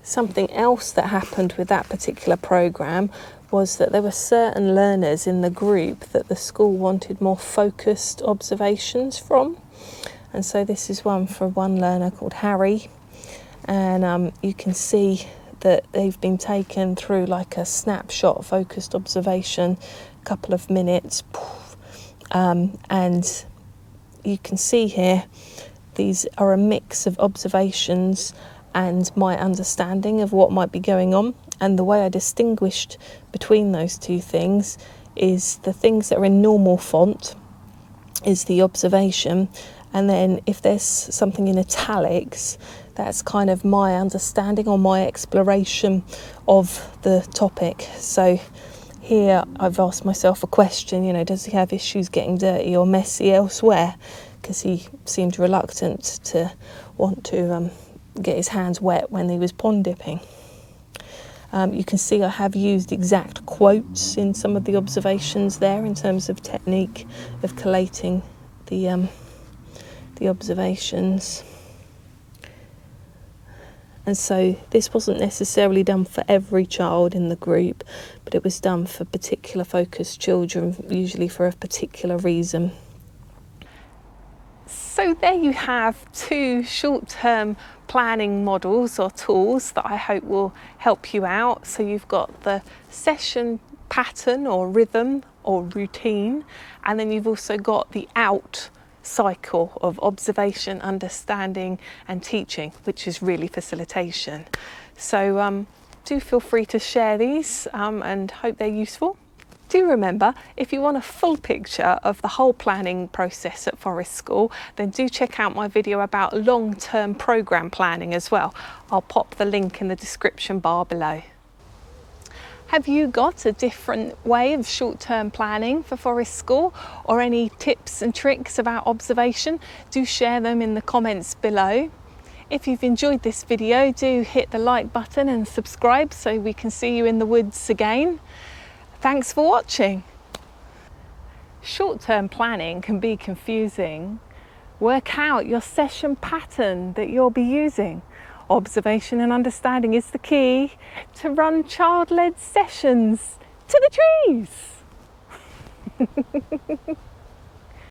Something else that happened with that particular programme was that there were certain learners in the group that the school wanted more focused observations from. And so this is one for one learner called Harry. And you can see that they've been taken through like a snapshot focused observation, a couple of minutes. And you can see here, these are a mix of observations and my understanding of what might be going on. And the way I distinguished between those two things is the things that are in normal font is the observation, and then if there's something in italics, that's kind of my understanding or my exploration of the topic. So here I've asked myself a question, you know, does he have issues getting dirty or messy elsewhere? Because he seemed reluctant to want to get his hands wet when he was pond dipping. You can see I have used exact quotes in some of the observations there in terms of technique of collating the observations. And so this wasn't necessarily done for every child in the group, but it was done for particular focused children, usually for a particular reason. So there you have two short-term planning models or tools that I hope will help you out. So you've got the session pattern or rhythm or routine, and then you've also got the out cycle of observation, understanding and teaching, which is really facilitation. So do feel free to share these and hope they're useful. Do remember, if you want a full picture of the whole planning process at Forest School, then do check out my video about long-term programme planning as well. I'll pop the link in the description bar below. Have you got a different way of short-term planning for Forest School, or any tips and tricks about observation? Do share them in the comments below. If you've enjoyed this video, do hit the like button and subscribe so we can see you in the woods again. Thanks for watching. Short-term planning can be confusing. Work out your session pattern that you'll be using. Observation and understanding is the key to run child-led sessions to the trees.